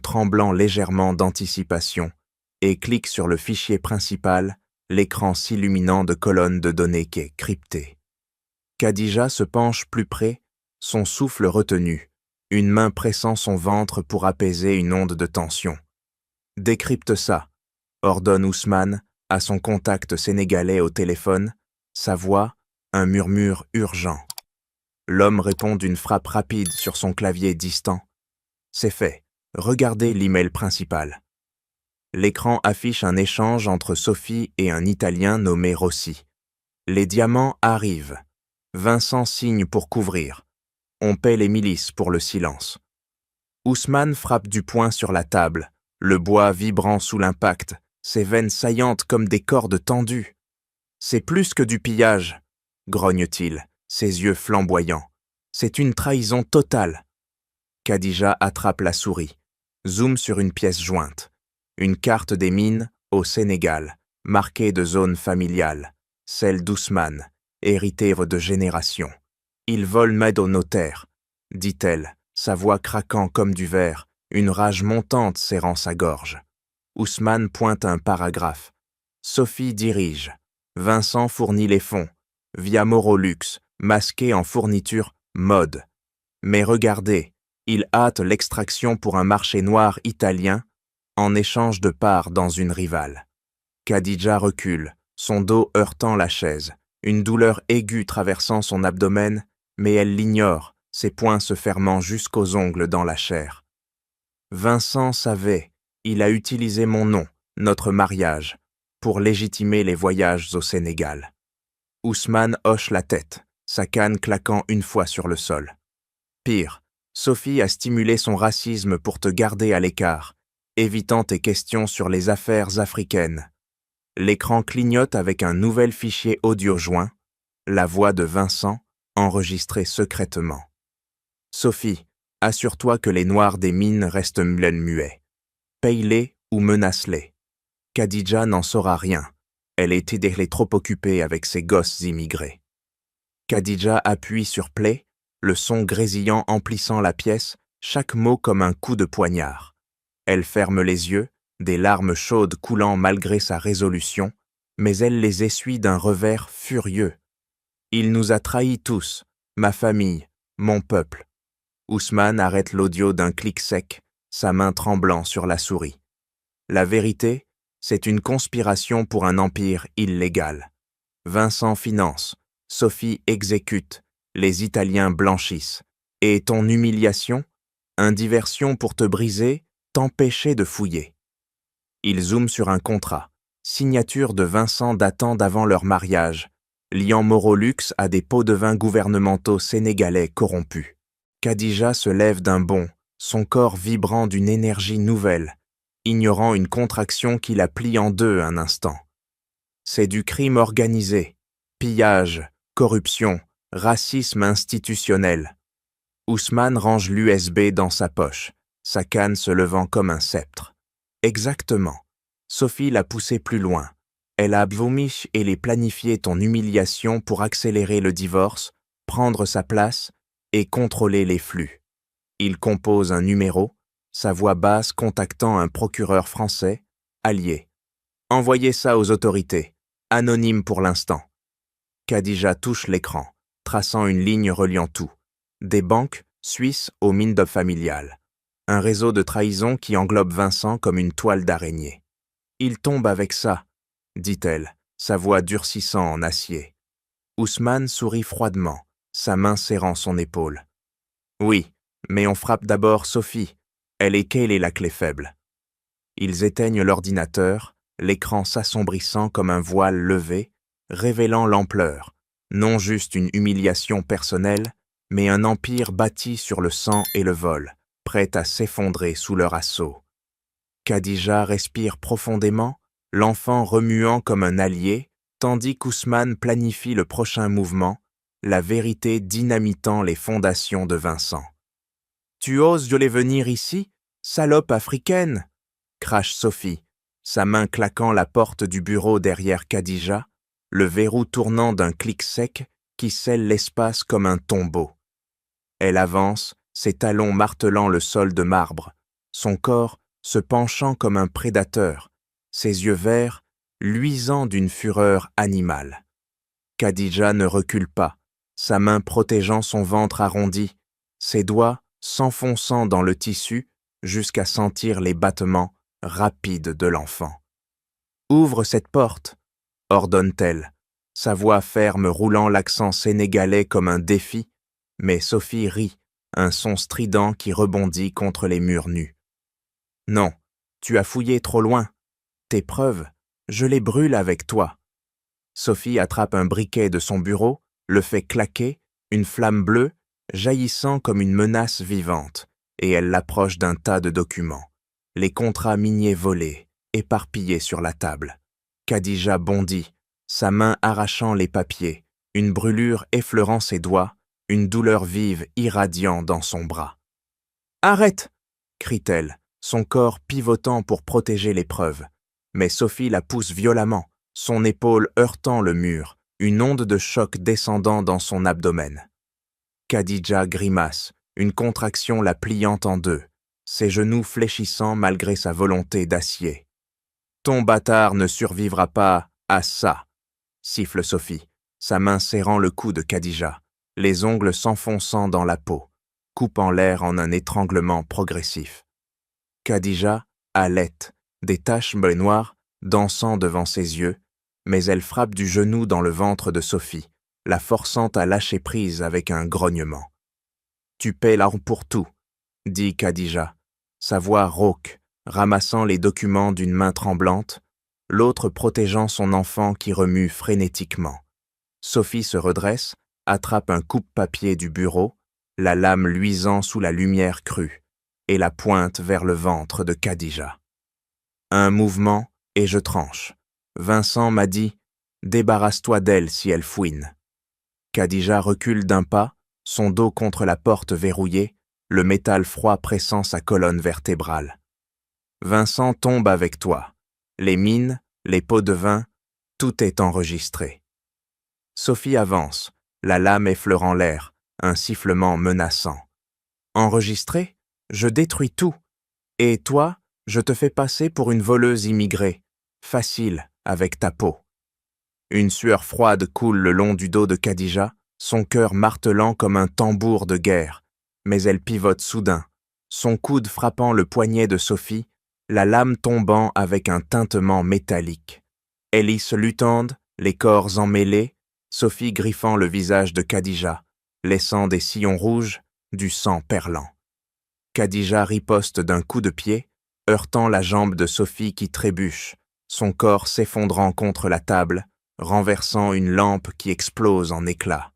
S1: tremblant légèrement d'anticipation, et clique sur le fichier principal, l'écran s'illuminant de colonnes de données cryptées. Khadija se penche plus près, son souffle retenu, une main pressant son ventre pour apaiser une onde de tension. Décrypte ça, ordonne Ousmane à son contact sénégalais au téléphone, sa voix, un murmure urgent. L'homme répond d'une frappe rapide sur son clavier distant. C'est fait, regardez l'email principal. L'écran affiche un échange entre Sophie et un Italien nommé Rossi. Les diamants arrivent. Vincent signe pour couvrir. On paie les milices pour le silence. Ousmane frappe du poing sur la table, le bois vibrant sous l'impact, ses veines saillantes comme des cordes tendues. C'est plus que du pillage, grogne-t-il, ses yeux flamboyants. C'est une trahison totale. Khadija attrape la souris, zoome sur une pièce jointe. Une carte des mines au Sénégal, marquée de zone familiale, celle d'Ousmane, héritée de générations. Il vole m'aide au notaire, dit-elle, sa voix craquant comme du verre, une rage montante serrant sa gorge. Ousmane pointe un paragraphe. Sophie dirige. Vincent fournit les fonds, via Morolux, masqué en fourniture mode. Mais regardez, il hâte l'extraction pour un marché noir italien en échange de parts dans une rivale. Khadija recule, son dos heurtant la chaise, une douleur aiguë traversant son abdomen, mais elle l'ignore, ses poings se fermant jusqu'aux ongles dans la chair. Vincent savait, il a utilisé mon nom, notre mariage, pour légitimer les voyages au Sénégal. Ousmane hoche la tête, sa canne claquant une fois sur le sol. Pire, Sophie a stimulé son racisme pour te garder à l'écart, évitant tes questions sur les affaires africaines. L'écran clignote avec un nouvel fichier audio joint, la voix de Vincent, enregistrée secrètement. Sophie, assure-toi que les noirs des mines restent muets. Paye-les ou menace-les. Khadija n'en saura rien. Elle est trop occupée avec ses gosses immigrés. Khadija appuie sur play, le son grésillant emplissant la pièce, chaque mot comme un coup de poignard. Elle ferme les yeux, des larmes chaudes coulant malgré sa résolution, mais elle les essuie d'un revers furieux. Il nous a trahis tous, ma famille, mon peuple. Ousmane arrête l'audio d'un clic sec, sa main tremblant sur la souris. La vérité, c'est une conspiration pour un empire illégal. Vincent finance, Sophie exécute, les Italiens blanchissent. Et ton humiliation, une diversion pour te briser, t'empêcher de fouiller. Il zoome sur un contrat, signature de Vincent datant d'avant leur mariage, liant Morolux à des pots de vin gouvernementaux sénégalais corrompus. Khadija se lève d'un bond, son corps vibrant d'une énergie nouvelle, ignorant une contraction qui la plie en deux un instant. C'est du crime organisé, pillage, corruption, racisme institutionnel. Ousmane range l'USB dans sa poche, sa canne se levant comme un sceptre. Exactement. Sophie l'a poussé plus loin. Elle a vomi et les planifié ton humiliation pour accélérer le divorce, prendre sa place et contrôler les flux. Il compose un numéro, sa voix basse contactant un procureur français, allié. Envoyez ça aux autorités, anonyme pour l'instant. Khadija touche l'écran, traçant une ligne reliant tout. Des banques suisses aux mines d'or familiales. Un réseau de trahison qui englobe Vincent comme une toile d'araignée. Il tombe avec ça, dit-elle, sa voix durcissant en acier. Ousmane sourit froidement, sa main serrant son épaule. Oui, mais on frappe d'abord Sophie. Elle est la clé faible. Ils éteignent l'ordinateur, l'écran s'assombrissant comme un voile levé, révélant l'ampleur, non juste une humiliation personnelle, mais un empire bâti sur le sang et le vol, prêt à s'effondrer sous leur assaut. Khadija respire profondément, l'enfant remuant comme un allié, tandis qu'Ousmane planifie le prochain mouvement, la vérité dynamitant les fondations de Vincent. « Tu oses violer venir ici, salope africaine !» crache Sophie, sa main claquant la porte du bureau derrière Khadija, le verrou tournant d'un clic sec qui scelle l'espace comme un tombeau. Elle avance, ses talons martelant le sol de marbre, son corps se penchant comme un prédateur, ses yeux verts luisant d'une fureur animale. Khadija ne recule pas, sa main protégeant son ventre arrondi, ses doigts s'enfonçant dans le tissu jusqu'à sentir les battements rapide de l'enfant. « Ouvre cette porte !» ordonne-t-elle, sa voix ferme roulant l'accent sénégalais comme un défi, mais Sophie rit, un son strident qui rebondit contre les murs nus. « Non, tu as fouillé trop loin. Tes preuves, je les brûle avec toi. » Sophie attrape un briquet de son bureau, le fait claquer, une flamme bleue, jaillissant comme une menace vivante, et elle l'approche d'un tas de documents. Les contrats miniers volés, éparpillés sur la table. Khadija bondit, sa main arrachant les papiers, une brûlure effleurant ses doigts, une douleur vive irradiant dans son bras. « Arrête !» crie-t-elle, son corps pivotant pour protéger les preuves. Mais Sophie la pousse violemment, son épaule heurtant le mur, une onde de choc descendant dans son abdomen. Khadija grimace, une contraction la pliant en deux, ses genoux fléchissant malgré sa volonté d'acier. « Ton bâtard ne survivra pas à ça !» siffle Sophie, sa main serrant le cou de Khadija, les ongles s'enfonçant dans la peau, coupant l'air en un étranglement progressif. Khadija halète, des taches noires dansant devant ses yeux, mais elle frappe du genou dans le ventre de Sophie, la forçant à lâcher prise avec un grognement. « Tu paies là pour tout !» dit Khadija, sa voix rauque, ramassant les documents d'une main tremblante, l'autre protégeant son enfant qui remue frénétiquement. Sophie se redresse, attrape un coupe-papier du bureau, la lame luisant sous la lumière crue, et la pointe vers le ventre de Khadija. Un mouvement, et je tranche. Vincent m'a dit « Débarrasse-toi d'elle si elle fouine ». Khadija recule d'un pas, son dos contre la porte verrouillée, le métal froid pressant sa colonne vertébrale. Vincent tombe avec toi. Les mines, les pots de vin, tout est enregistré. Sophie avance, la lame effleurant l'air, un sifflement menaçant. Enregistré? Je détruis tout. Et toi, je te fais passer pour une voleuse immigrée. Facile, avec ta peau. Une sueur froide coule le long du dos de Khadija, son cœur martelant comme un tambour de guerre. Mais elle pivote soudain, son coude frappant le poignet de Sophie, la lame tombant avec un tintement métallique. Hélice luttande, les corps emmêlés, Sophie griffant le visage de Khadija, laissant des sillons rouges, du sang perlant. Khadija riposte d'un coup de pied, heurtant la jambe de Sophie qui trébuche, son corps s'effondrant contre la table, renversant une lampe qui explose en éclats.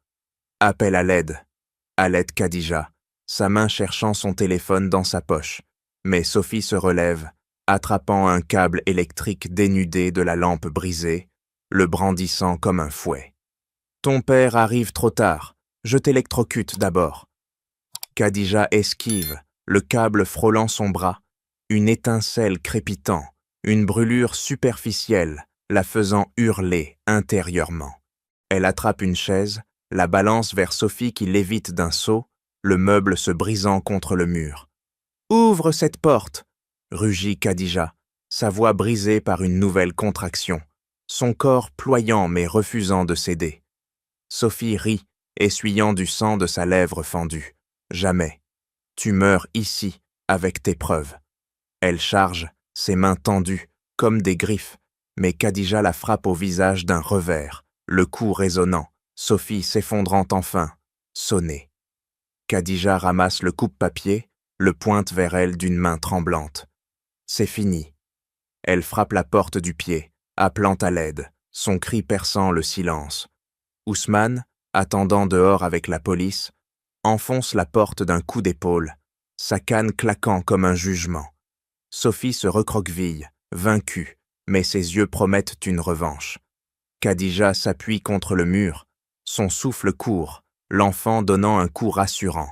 S1: Appel à l'aide. À l'aide Khadija, sa main cherchant son téléphone dans sa poche, mais Sophie se relève, attrapant un câble électrique dénudé de la lampe brisée, le brandissant comme un fouet. « Ton père arrive trop tard, je t'électrocute d'abord. » Khadija esquive, le câble frôlant son bras, une étincelle crépitant, une brûlure superficielle, la faisant hurler intérieurement. Elle attrape une chaise, la balance vers Sophie qui l'évite d'un saut, le meuble se brisant contre le mur. « Ouvre cette porte !» rugit Khadija, sa voix brisée par une nouvelle contraction, son corps ployant mais refusant de céder. Sophie rit, essuyant du sang de sa lèvre fendue. « Jamais. Tu meurs ici, avec tes preuves. » Elle charge, ses mains tendues, comme des griffes, mais Khadija la frappe au visage d'un revers, le cou résonnant, Sophie s'effondrant enfin, sonnée. Khadija ramasse le coupe-papier, le pointe vers elle d'une main tremblante. C'est fini. Elle frappe la porte du pied, appelant à l'aide, son cri perçant le silence. Ousmane, attendant dehors avec la police, enfonce la porte d'un coup d'épaule, sa canne claquant comme un jugement. Sophie se recroqueville, vaincue, mais ses yeux promettent une revanche. Khadija s'appuie contre le mur, son souffle court, l'enfant donnant un coup rassurant.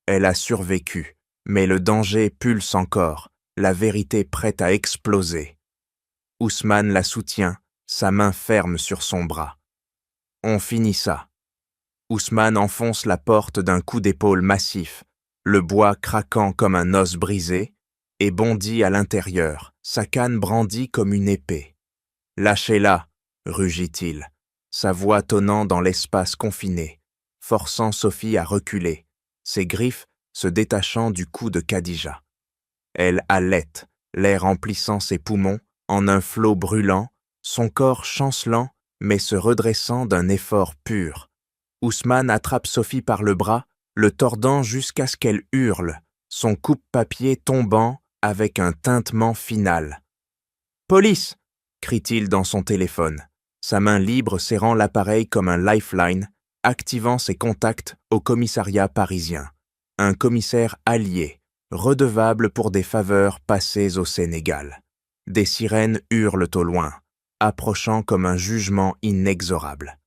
S1: Elle a survécu, mais le danger pulse encore, la vérité prête à exploser. Ousmane la soutient, sa main ferme sur son bras. On finit ça. Ousmane enfonce la porte d'un coup d'épaule massif, le bois craquant comme un os brisé, et bondit à l'intérieur, sa canne brandie comme une épée. « Lâchez-la !» rugit-il, sa voix tonnant dans l'espace confiné, forçant Sophie à reculer, ses griffes se détachant du cou de Khadija. Elle halète, l'air emplissant ses poumons en un flot brûlant, son corps chancelant mais se redressant d'un effort pur. Ousmane attrape Sophie par le bras, le tordant jusqu'à ce qu'elle hurle, son coupe-papier tombant avec un tintement final. « Police !» crie-t-il dans son téléphone, sa main libre serrant l'appareil comme un lifeline, activant ses contacts au commissariat parisien. Un commissaire allié, redevable pour des faveurs passées au Sénégal. Des sirènes hurlent au loin, approchant comme un jugement inexorable.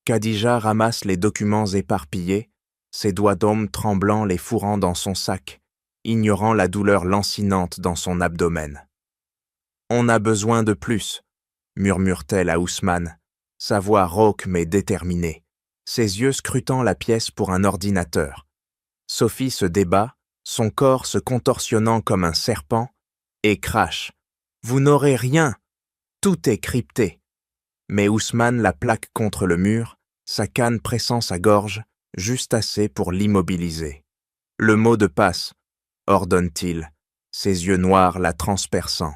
S1: Khadija ramasse les documents éparpillés, ses doigts d'homme tremblants les fourrant dans son sac, ignorant la douleur lancinante dans son abdomen. « On a besoin de plus », murmure-t-elle à Ousmane, sa voix rauque mais déterminée, ses yeux scrutant la pièce pour un ordinateur. Sophie se débat, son corps se contorsionnant comme un serpent, et crache. « Vous n'aurez rien, tout est crypté ». Mais Ousmane la plaque contre le mur, sa canne pressant sa gorge, juste assez pour l'immobiliser. « Le mot de passe », ordonne-t-il, ses yeux noirs la transperçant.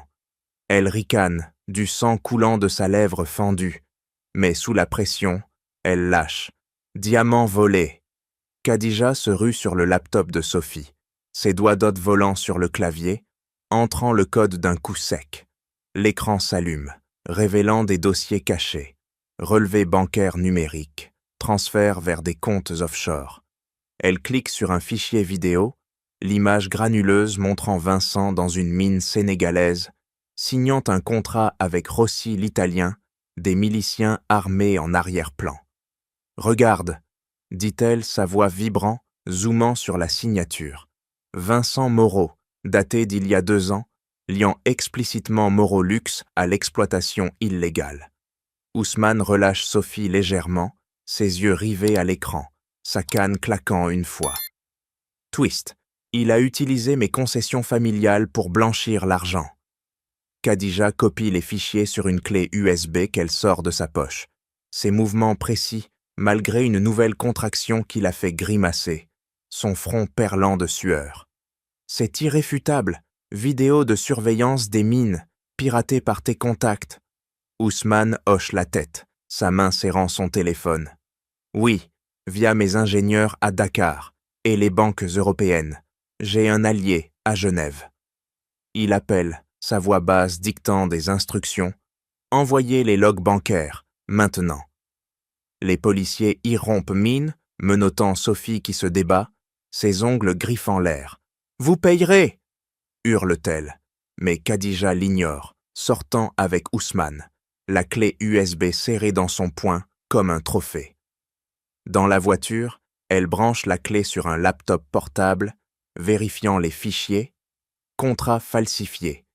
S1: Elle ricane, du sang coulant de sa lèvre fendue, mais sous la pression, elle lâche. Diamant volé. Khadija se rue sur le laptop de Sophie, ses doigts d'hôte volant sur le clavier, entrant le code d'un coup sec. L'écran s'allume, révélant des dossiers cachés, relevés bancaires numériques, transferts vers des comptes offshore. Elle clique sur un fichier vidéo, l'image granuleuse montrant Vincent dans une mine sénégalaise, signant un contrat avec Rossi l'Italien, des miliciens armés en arrière-plan. « Regarde », dit-elle, sa voix vibrant, zoomant sur la signature. Vincent Moreau, daté d'il y a 2 ans, liant explicitement Morolux à l'exploitation illégale. Ousmane relâche Sophie légèrement, ses yeux rivés à l'écran, sa canne claquant une fois. Twist. Il a utilisé mes concessions familiales pour blanchir l'argent. Khadija copie les fichiers sur une clé USB qu'elle sort de sa poche. Ses mouvements précis, malgré une nouvelle contraction qui la fait grimacer, son front perlant de sueur. C'est irréfutable, vidéo de surveillance des mines, piratée par tes contacts. Ousmane hoche la tête, sa main serrant son téléphone. Oui, via mes ingénieurs à Dakar et les banques européennes. J'ai un allié à Genève. Il appelle, sa voix basse dictant des instructions. Envoyez les logs bancaires, maintenant. Les policiers irrompent mine, menottant Sophie qui se débat, ses ongles griffant l'air. « Vous payerez !» hurle-t-elle, mais Khadija l'ignore, sortant avec Ousmane, la clé USB serrée dans son poing comme un trophée. Dans la voiture, elle branche la clé sur un laptop portable, vérifiant les fichiers, contrats falsifiés,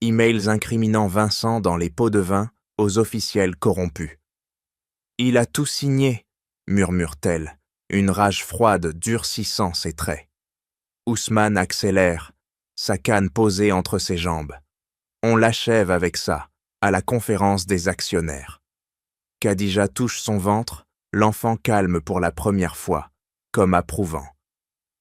S1: emails incriminant Vincent dans les pots de vin aux officiels corrompus. « Il a tout signé », murmure-t-elle, une rage froide durcissant ses traits. Ousmane accélère, sa canne posée entre ses jambes. On l'achève avec ça, à la conférence des actionnaires. Khadija touche son ventre, l'enfant calme pour la première fois, comme approuvant.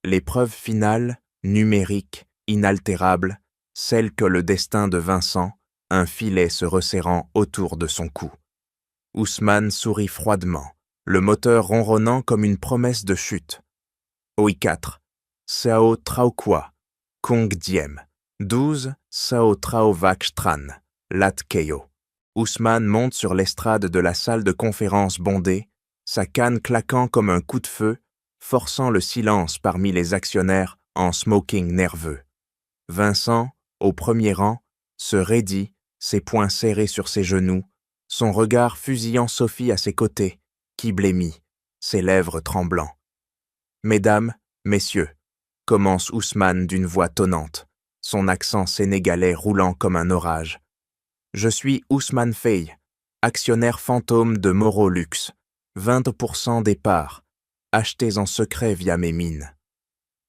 S1: L'épreuve finale, numérique, inaltérable, celle que le destin de Vincent, un filet se resserrant autour de son cou. Ousmane sourit froidement, le moteur ronronnant comme une promesse de chute. OI4, Sao Traokwa, Kong Diem, 12 Sao Traovac Tran, Lat Keyo. Ousmane monte sur l'estrade de la salle de conférence bondée, sa canne claquant comme un coup de feu, forçant le silence parmi les actionnaires en smoking nerveux. Vincent, au premier rang, se raidit, ses poings serrés sur ses genoux, son regard fusillant Sophie à ses côtés, qui blêmit, ses lèvres tremblant. « Mesdames, messieurs », commence Ousmane d'une voix tonnante, son accent sénégalais roulant comme un orage. « Je suis Ousmane Faye, actionnaire fantôme de Morolux, 20% des parts, achetées en secret via mes mines. »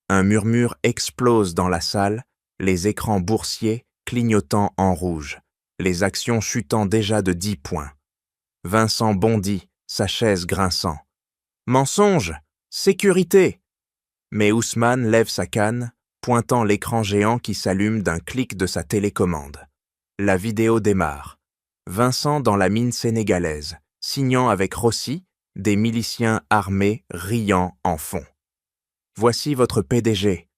S1: Un murmure explose dans la salle, les écrans boursiers clignotant en rouge, les actions chutant déjà de 10 points. Vincent bondit, sa chaise grinçant. « Mensonge! Sécurité !» Mais Ousmane lève sa canne, pointant l'écran géant qui s'allume d'un clic de sa télécommande. La vidéo démarre. Vincent dans la mine sénégalaise, signant avec Rossi, des miliciens armés riant en fond. Voici votre PDG,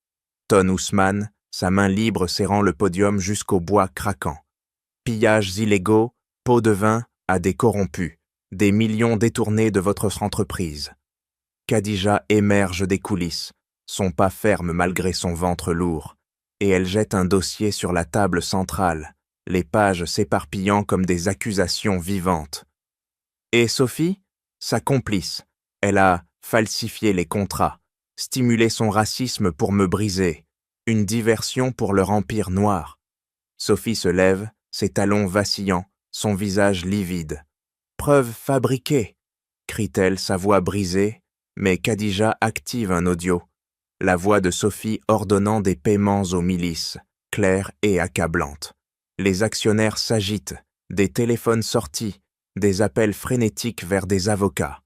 S1: tonne Ousmane, sa main libre serrant le podium jusqu'au bois craquant. Pillages illégaux, pots de vin à des corrompus, des millions détournés de votre entreprise. Khadija émerge des coulisses, son pas ferme malgré son ventre lourd, et elle jette un dossier sur la table centrale, les pages s'éparpillant comme des accusations vivantes. Et Sophie, sa complice, elle a falsifié les contrats, stimulé son racisme pour me briser, une diversion pour leur empire noir. Sophie se lève, ses talons vacillants, son visage livide. « Preuve fabriquée !» crie-t-elle, sa voix brisée, mais Khadija active un audio. La voix de Sophie ordonnant des paiements aux milices, claire et accablante. Les actionnaires s'agitent, des téléphones sortis, des appels frénétiques vers des avocats.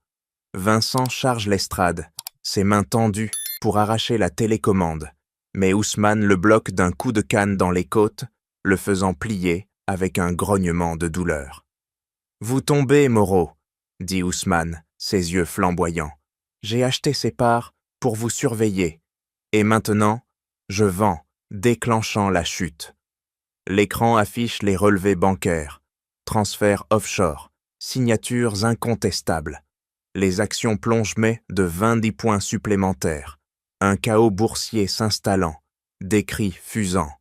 S1: Vincent charge l'estrade, ses mains tendues pour arracher la télécommande, mais Ousmane le bloque d'un coup de canne dans les côtes, le faisant plier avec un grognement de douleur. « Vous tombez, Moreau, » dit Ousmane, ses yeux flamboyants. « J'ai acheté ces parts pour vous surveiller. Et maintenant, je vends, déclenchant la chute. » L'écran affiche les relevés bancaires, transferts offshore, signatures incontestables. Les actions plongent de 20 points supplémentaires. Un chaos boursier s'installant, des cris fusant.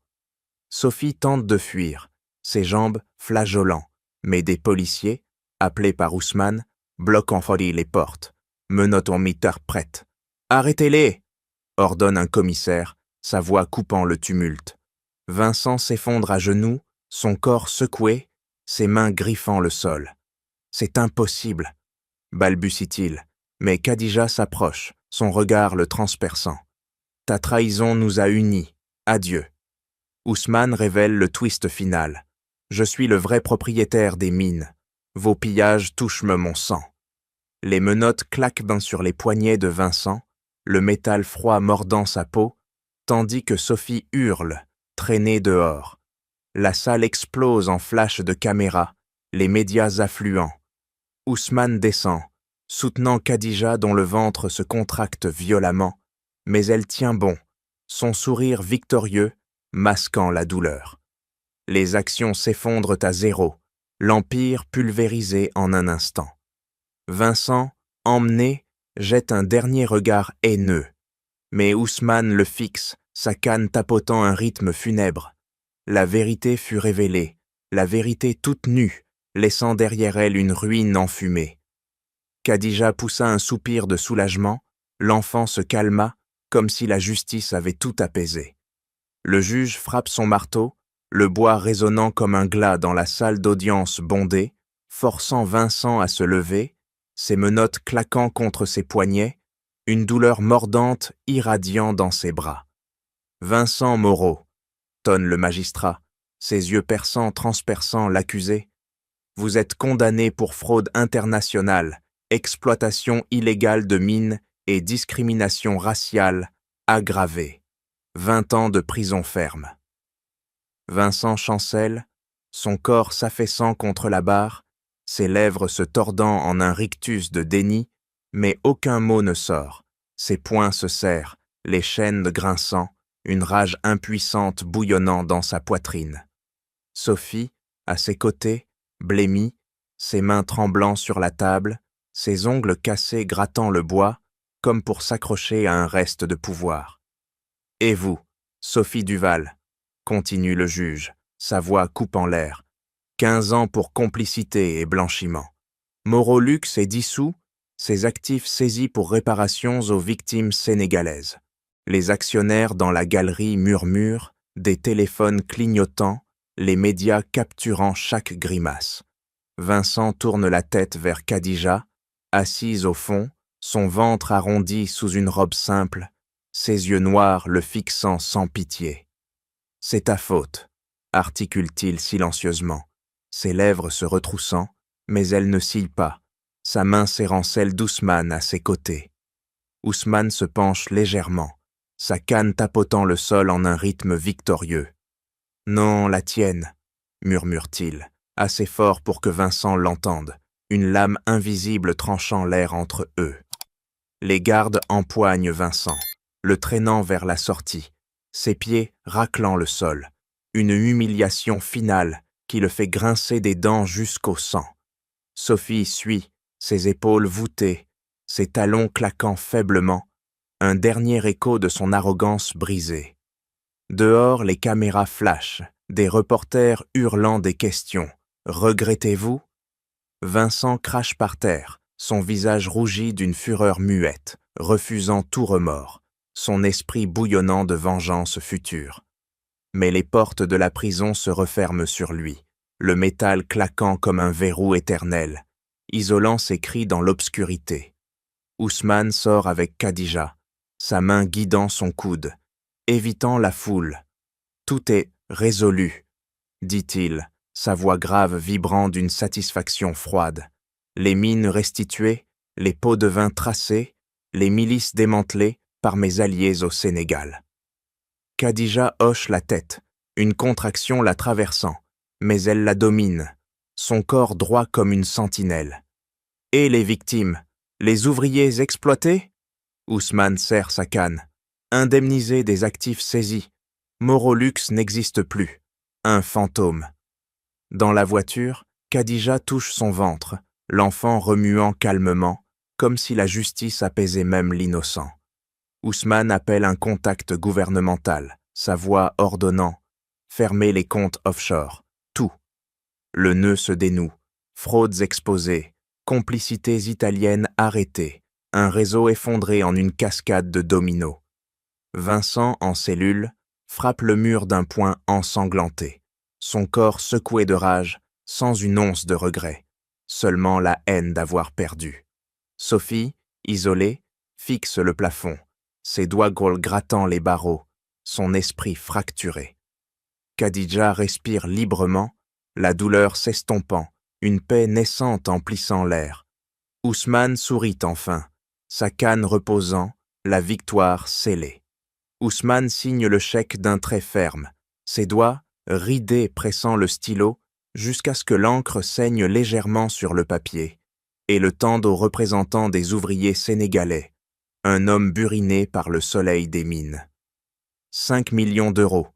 S1: Sophie tente de fuir, ses jambes flageolants, mais des policiers, appelés par Ousmane, bloquent en folie les portes, menottes en interprète. « Arrêtez-les !» ordonne un commissaire, sa voix coupant le tumulte. Vincent s'effondre à genoux, son corps secoué, ses mains griffant le sol. « C'est impossible !» balbutie-t-il, mais Khadija s'approche, son regard le transperçant. « Ta trahison nous a unis. Adieu. » Ousmane révèle le twist final. « Je suis le vrai propriétaire des mines. Vos pillages touchent mon sang. » Les menottes claquent sur les poignets de Vincent, le métal froid mordant sa peau, tandis que Sophie hurle, traînée dehors. La salle explose en flashs de caméra, les médias affluents. Ousmane descend, soutenant Khadija dont le ventre se contracte violemment, mais elle tient bon, son sourire victorieux, masquant la douleur. Les actions s'effondrent à zéro, l'empire pulvérisé en un instant. Vincent, emmené, jette un dernier regard haineux, mais Ousmane le fixe, sa canne tapotant un rythme funèbre. La vérité fut révélée, la vérité toute nue, laissant derrière elle une ruine enfumée. Khadija poussa un soupir de soulagement, l'enfant se calma, comme si la justice avait tout apaisé. Le juge frappe son marteau, le bois résonnant comme un glas dans la salle d'audience bondée, forçant Vincent à se lever, ses menottes claquant contre ses poignets, une douleur mordante irradiant dans ses bras. « Vincent Moreau », tonne le magistrat, ses yeux perçants transperçant l'accusé. « Vous êtes condamné pour fraude internationale, exploitation illégale de mines et discrimination raciale aggravée. 20 ans de prison ferme. » Vincent chancelle, son corps s'affaissant contre la barre, ses lèvres se tordant en un rictus de déni, mais aucun mot ne sort. Ses poings se serrent, les chaînes grinçant, une rage impuissante bouillonnant dans sa poitrine. Sophie, à ses côtés, blêmie, ses mains tremblant sur la table, ses ongles cassés grattant le bois, comme pour s'accrocher à un reste de pouvoir. « Et vous, Sophie Duval ?» continue le juge, sa voix coupant l'air. 15 ans pour complicité et blanchiment. Morolux est dissous, ses actifs saisis pour réparations aux victimes sénégalaises. Les actionnaires dans la galerie murmurent, des téléphones clignotants, les médias capturant chaque grimace. Vincent tourne la tête vers Khadija, assise au fond, son ventre arrondi sous une robe simple, ses yeux noirs le fixant sans pitié. « C'est ta faute », articule-t-il silencieusement, ses lèvres se retroussant, mais elle ne cille pas, sa main serrant celle d'Ousmane à ses côtés. Ousmane se penche légèrement, sa canne tapotant le sol en un rythme victorieux. « Non, la tienne, » murmure-t-il, assez fort pour que Vincent l'entende, une lame invisible tranchant l'air entre eux. Les gardes empoignent Vincent, le traînant vers la sortie, ses pieds raclant le sol, une humiliation finale qui le fait grincer des dents jusqu'au sang. Sophie suit, ses épaules voûtées, ses talons claquant faiblement, un dernier écho de son arrogance brisée. Dehors, les caméras flashent, des reporters hurlant des questions. « Regrettez-vous » Vincent crache par terre, son visage rougi d'une fureur muette, refusant tout remords, son esprit bouillonnant de vengeance future. Mais les portes de la prison se referment sur lui, le métal claquant comme un verrou éternel, isolant ses cris dans l'obscurité. Ousmane sort avec Khadija, sa main guidant son coude, évitant la foule. « Tout est résolu », dit-il, sa voix grave vibrant d'une satisfaction froide. Les mines restituées, les pots de vin tracés, les milices démantelées par mes alliés au Sénégal. Khadija hoche la tête, une contraction la traversant, mais elle la domine, son corps droit comme une sentinelle. Et les victimes, les ouvriers exploités ? Ousmane serre sa canne. Indemnisé des actifs saisis. Morolux n'existe plus. Un fantôme. Dans la voiture, Khadija touche son ventre, l'enfant remuant calmement, comme si la justice apaisait même l'innocent. Ousmane appelle un contact gouvernemental, sa voix ordonnant « Fermez les comptes offshore, tout ». Le nœud se dénoue, fraudes exposées, complicités italiennes arrêtées, un réseau effondré en une cascade de dominos. Vincent, en cellule, frappe le mur d'un poing ensanglanté, son corps secoué de rage, sans une once de regret, seulement la haine d'avoir perdu. Sophie, isolée, fixe le plafond, ses doigts gros grattant les barreaux, son esprit fracturé. Khadija respire librement, la douleur s'estompant, une paix naissante emplissant l'air. Ousmane sourit enfin, sa canne reposant, la victoire scellée. Ousmane signe le chèque d'un trait ferme, ses doigts, ridés pressant le stylo, jusqu'à ce que l'encre saigne légèrement sur le papier, et le tende au représentant des ouvriers sénégalais, un homme buriné par le soleil des mines. 5 millions d'euros,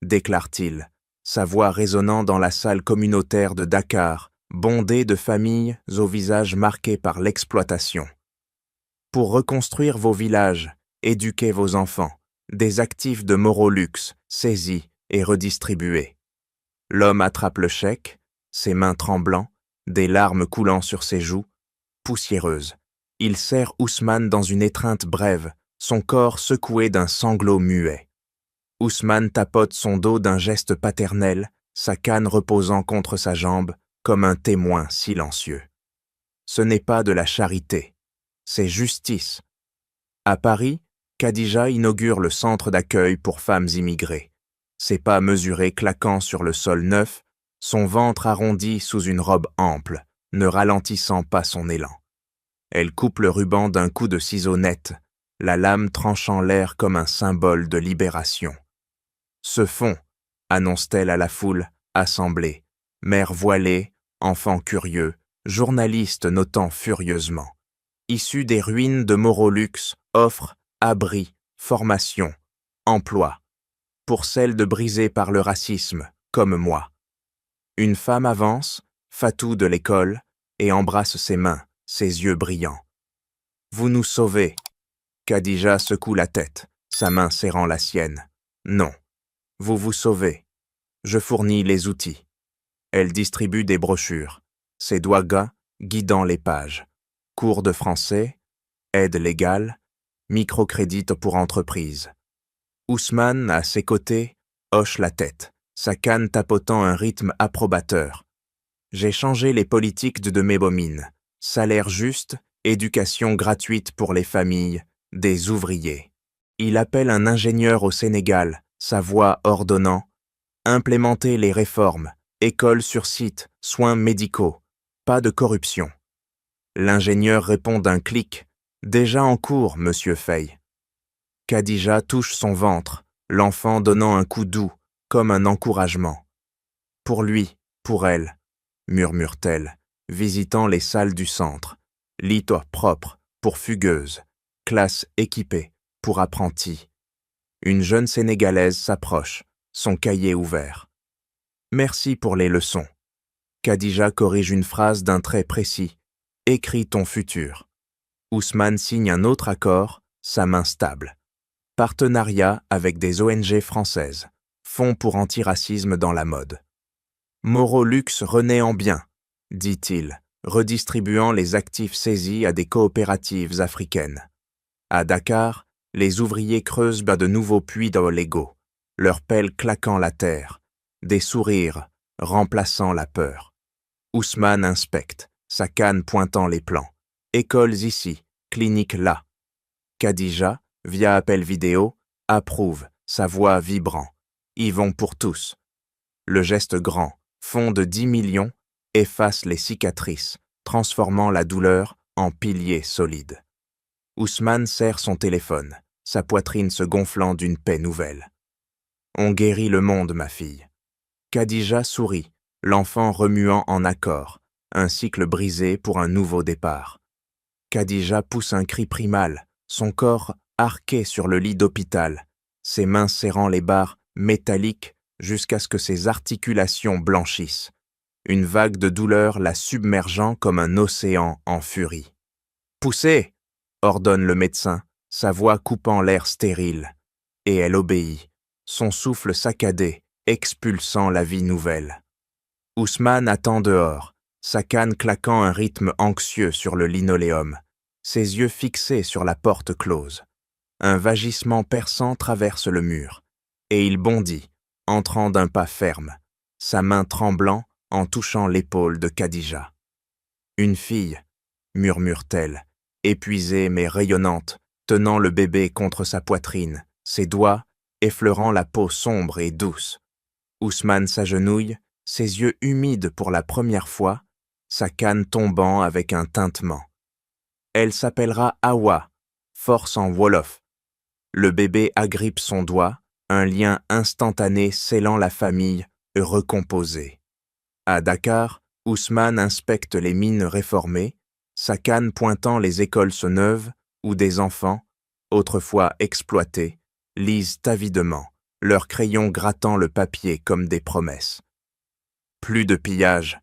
S1: déclare-t-il, sa voix résonnant dans la salle communautaire de Dakar, bondée de familles aux visages marqués par l'exploitation. Pour reconstruire vos villages, éduquer vos enfants, des actifs de Morolux saisis et redistribués. L'homme attrape le chèque, ses mains tremblant, des larmes coulant sur ses joues, poussiéreuses. Il serre Ousmane dans une étreinte brève, son corps secoué d'un sanglot muet. Ousmane tapote son dos d'un geste paternel, sa canne reposant contre sa jambe, comme un témoin silencieux. Ce n'est pas de la charité, c'est justice. À Paris, Khadija inaugure le centre d'accueil pour femmes immigrées. Ses pas mesurés claquant sur le sol neuf, son ventre arrondi sous une robe ample, ne ralentissant pas son élan. Elle coupe le ruban d'un coup de ciseau net, la lame tranchant l'air comme un symbole de libération. Ce fond, annonce-t-elle à la foule, assemblée, mère voilée, enfant curieux, journaliste notant furieusement. Issu des ruines de Morolux, offre, abri, formation, emploi, pour celles de brisées par le racisme, comme moi. Une femme avance, Fatou de l'école, et embrasse ses mains, ses yeux brillants. Vous nous sauvez. Khadija secoue la tête, sa main serrant la sienne. Non, vous vous sauvez. Je fournis les outils. Elle distribue des brochures, ses doigts gras guidant les pages. Cours de français, aide légale, microcrédit pour entreprise. Ousmane, à ses côtés, hoche la tête, sa canne tapotant un rythme approbateur. J'ai changé les politiques de Mébomine. Salaire juste, éducation gratuite pour les familles, des ouvriers. Il appelle un ingénieur au Sénégal, sa voix ordonnant « Implémenter les réformes, écoles sur site, soins médicaux, pas de corruption ». L'ingénieur répond d'un clic « Déjà en cours, monsieur Fay ». Khadija touche son ventre, l'enfant donnant un coup doux, comme un encouragement. Pour lui, pour elle, murmure-t-elle, visitant les salles du centre. Lit propre pour fugueuse, classe équipée pour apprentis. Une jeune Sénégalaise s'approche, son cahier ouvert. Merci pour les leçons. Khadija corrige une phrase d'un trait précis. Écris ton futur. Ousmane signe un autre accord, sa main stable. Partenariat avec des ONG françaises. Fonds pour antiracisme dans la mode. Moro Luxe renaît en bien, dit-il, redistribuant les actifs saisis à des coopératives africaines. À Dakar, les ouvriers creusent de nouveaux puits dans l'Ego, leurs pelles claquant la terre, des sourires remplaçant la peur. Ousmane inspecte, sa canne pointant les plans. Écoles ici, cliniques là. Khadija, via appel vidéo, approuve, sa voix vibrant. Yvon pour tous. Le geste grand, fond de 10 millions, efface les cicatrices, transformant la douleur en pilier solide. Ousmane serre son téléphone, sa poitrine se gonflant d'une paix nouvelle. On guérit le monde, ma fille. Khadija sourit, l'enfant remuant en accord, un cycle brisé pour un nouveau départ. Khadija pousse un cri primal, son corps arqué sur le lit d'hôpital, ses mains serrant les barres métalliques jusqu'à ce que ses articulations blanchissent. Une vague de douleur la submergeant comme un océan en furie. « Poussez !» ordonne le médecin, sa voix coupant l'air stérile. Et elle obéit, son souffle saccadé, expulsant la vie nouvelle. Ousmane attend dehors, sa canne claquant un rythme anxieux sur le linoléum, ses yeux fixés sur la porte close. Un vagissement perçant traverse le mur, et il bondit, entrant d'un pas ferme, sa main tremblant en touchant l'épaule de Khadija. « Une fille » murmure-t-elle, épuisée mais rayonnante, tenant le bébé contre sa poitrine, ses doigts effleurant la peau sombre et douce. Ousmane s'agenouille, ses yeux humides pour la première fois, sa canne tombant avec un tintement. Elle s'appellera Awa, force en wolof. Le bébé agrippe son doigt, un lien instantané scellant la famille recomposée. À Dakar, Ousmane inspecte les mines réformées, sa canne pointant les écoles neuves où des enfants, autrefois exploités, lisent avidement, leurs crayons grattant le papier comme des promesses. « Plus de pillage »,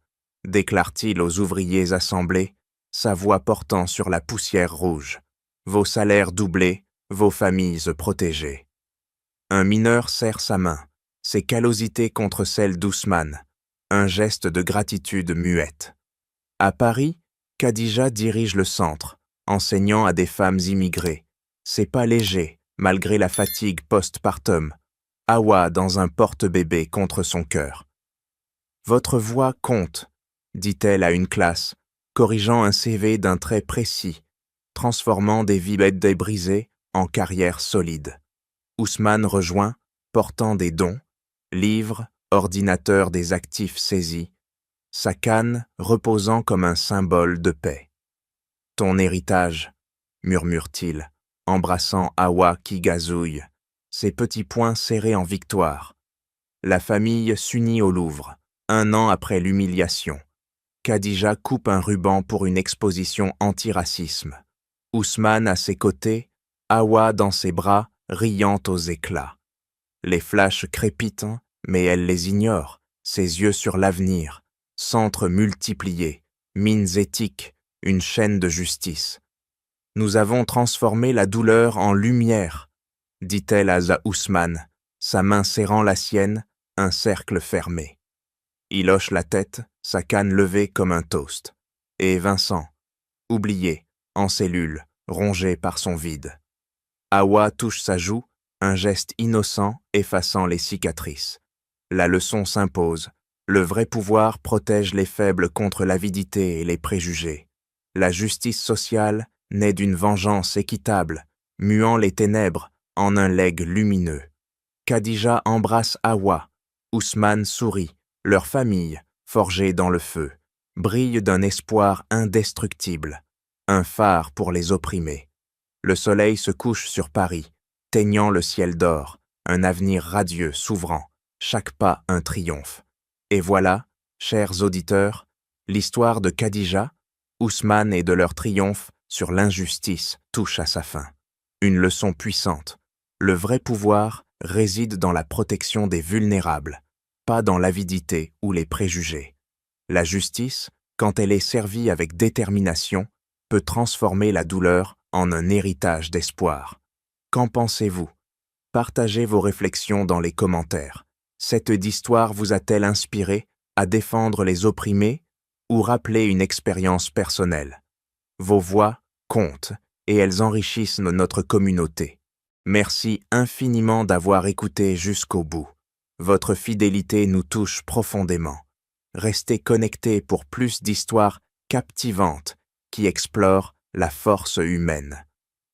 S1: déclare-t-il aux ouvriers assemblés, sa voix portant sur la poussière rouge. « Vos salaires doublés, vos familles protégées. » Un mineur serre sa main, ses callosités contre celle d'Ousmane, un geste de gratitude muette. À Paris, Khadija dirige le centre, enseignant à des femmes immigrées. C'est pas léger, malgré la fatigue post-partum. Awa dans un porte-bébé contre son cœur. « Votre voix compte », dit-elle à une classe, corrigeant un CV d'un trait précis, transformant des vies brisées en carrières solides. Ousmane rejoint, portant des dons, livres, ordinateurs des actifs saisis, sa canne reposant comme un symbole de paix. « Ton héritage », murmure-t-il, embrassant Awa qui gazouille, ses petits poings serrés en victoire. La famille s'unit au Louvre, 1 an après l'humiliation. Khadija coupe un ruban pour une exposition anti-racisme. Ousmane à ses côtés, Awa dans ses bras, riant aux éclats. Les flashs crépitent, mais elle les ignore, ses yeux sur l'avenir, centres multipliés, mines éthiques, une chaîne de justice. « Nous avons transformé la douleur en lumière », dit-elle à Ousmane, sa main serrant la sienne, un cercle fermé. Il hoche la tête, sa canne levée comme un toast. Et Vincent, oublié, en cellule, rongé par son vide. Awa touche sa joue, un geste innocent effaçant les cicatrices. La leçon s'impose. Le vrai pouvoir protège les faibles contre l'avidité et les préjugés. La justice sociale naît d'une vengeance équitable, muant les ténèbres en un legs lumineux. Khadija embrasse Awa. Ousmane sourit. Leur famille, forgée dans le feu, brille d'un espoir indestructible, un phare pour les opprimés. Le soleil se couche sur Paris, teignant le ciel d'or, un avenir radieux s'ouvrant, chaque pas un triomphe. Et voilà, chers auditeurs, l'histoire de Khadija, Ousmane et de leur triomphe sur l'injustice touche à sa fin. Une leçon puissante. Le vrai pouvoir réside dans la protection des vulnérables, pas dans l'avidité ou les préjugés. La justice, quand elle est servie avec détermination, peut transformer la douleur en un héritage d'espoir. Qu'en pensez-vous? Partagez vos réflexions dans les commentaires. Cette histoire vous a-t-elle inspiré à défendre les opprimés ou rappeler une expérience personnelle? Vos voix comptent et elles enrichissent notre communauté. Merci infiniment d'avoir écouté jusqu'au bout. Votre fidélité nous touche profondément. Restez connectés pour plus d'histoires captivantes qui explorent la force humaine.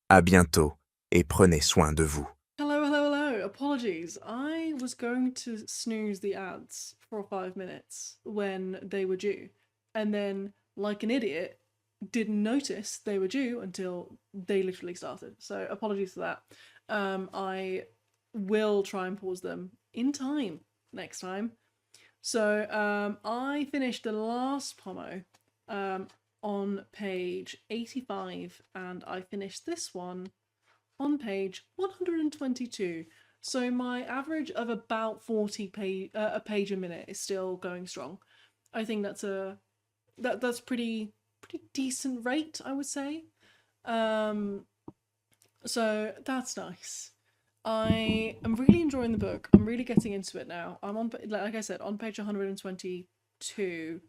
S1: À bientôt et prenez soin de vous.
S2: Hello. Apologies. I was going to snooze the ads for 5 minutes when they were due, and then, like an idiot, didn't notice they were due until they literally started. So apologies for that. I will try and pause them in time next time. So I finished the last Pomo on page 85, and I finished this one on page 122. So my average of about 40 a page a minute is still going strong. I think that's pretty decent rate, I would say. So that's nice. I am really enjoying the book. I'm really getting into it now. I'm on, like I said, on page 122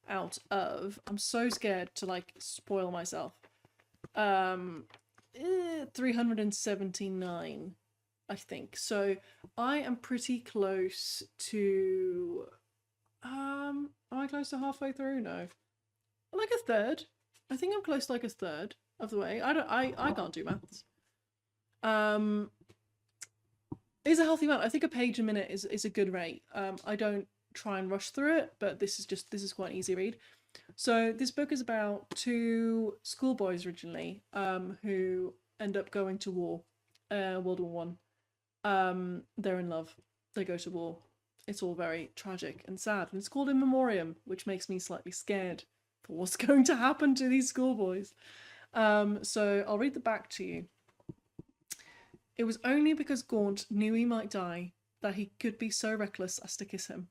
S2: out of. I'm so scared to like spoil myself. 379, I think. So I am pretty close to. Am I close to halfway through? No, like a third. I think I'm close to like a third of the way. I can't do maths. Is a healthy amount. I think a page a minute is a good rate. I don't try and rush through it, but this is quite an easy read. So this book is about two schoolboys originally, who end up going to war, World War One. They're in love. They go to war. It's all very tragic and sad, and it's called In Memoriam, which makes me slightly scared for what's going to happen to these schoolboys. So I'll read the back to you. It was only because Gaunt knew he might die that he could be so reckless as to kiss him.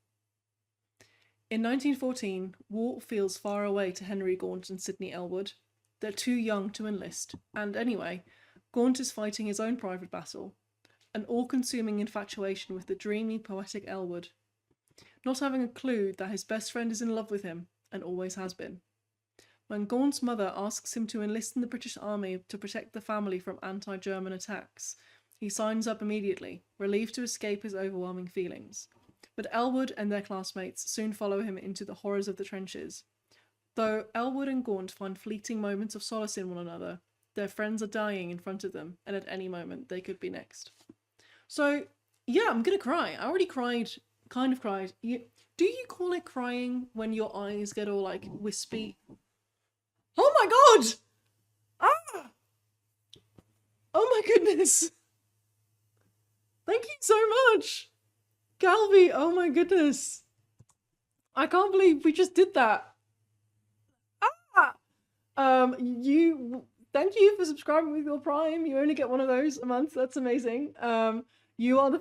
S2: In 1914, war feels far away to Henry Gaunt and Sidney Elwood. They're too young to enlist, and anyway, Gaunt is fighting his own private battle, an all-consuming infatuation with the dreamy, poetic Elwood, not having a clue that his best friend is in love with him, and always has been. When Gaunt's mother asks him to enlist in the British Army to protect the family from anti-German attacks, he signs up immediately, relieved to escape his overwhelming feelings. But Elwood and their classmates soon follow him into the horrors of the trenches. Though Elwood and Gaunt find fleeting moments of solace in one another, their friends are dying in front of them, and at any moment they could be next. So, yeah, I'm gonna cry. I already cried, kind of cried. Do you call it crying when your eyes get all like wispy? Oh my god! Ah! Oh my goodness! Thank you so much! Calvi, oh my goodness. I can't believe we just did that. Ah! Thank you for subscribing with your Prime. You only get one of those a month. That's amazing. You are the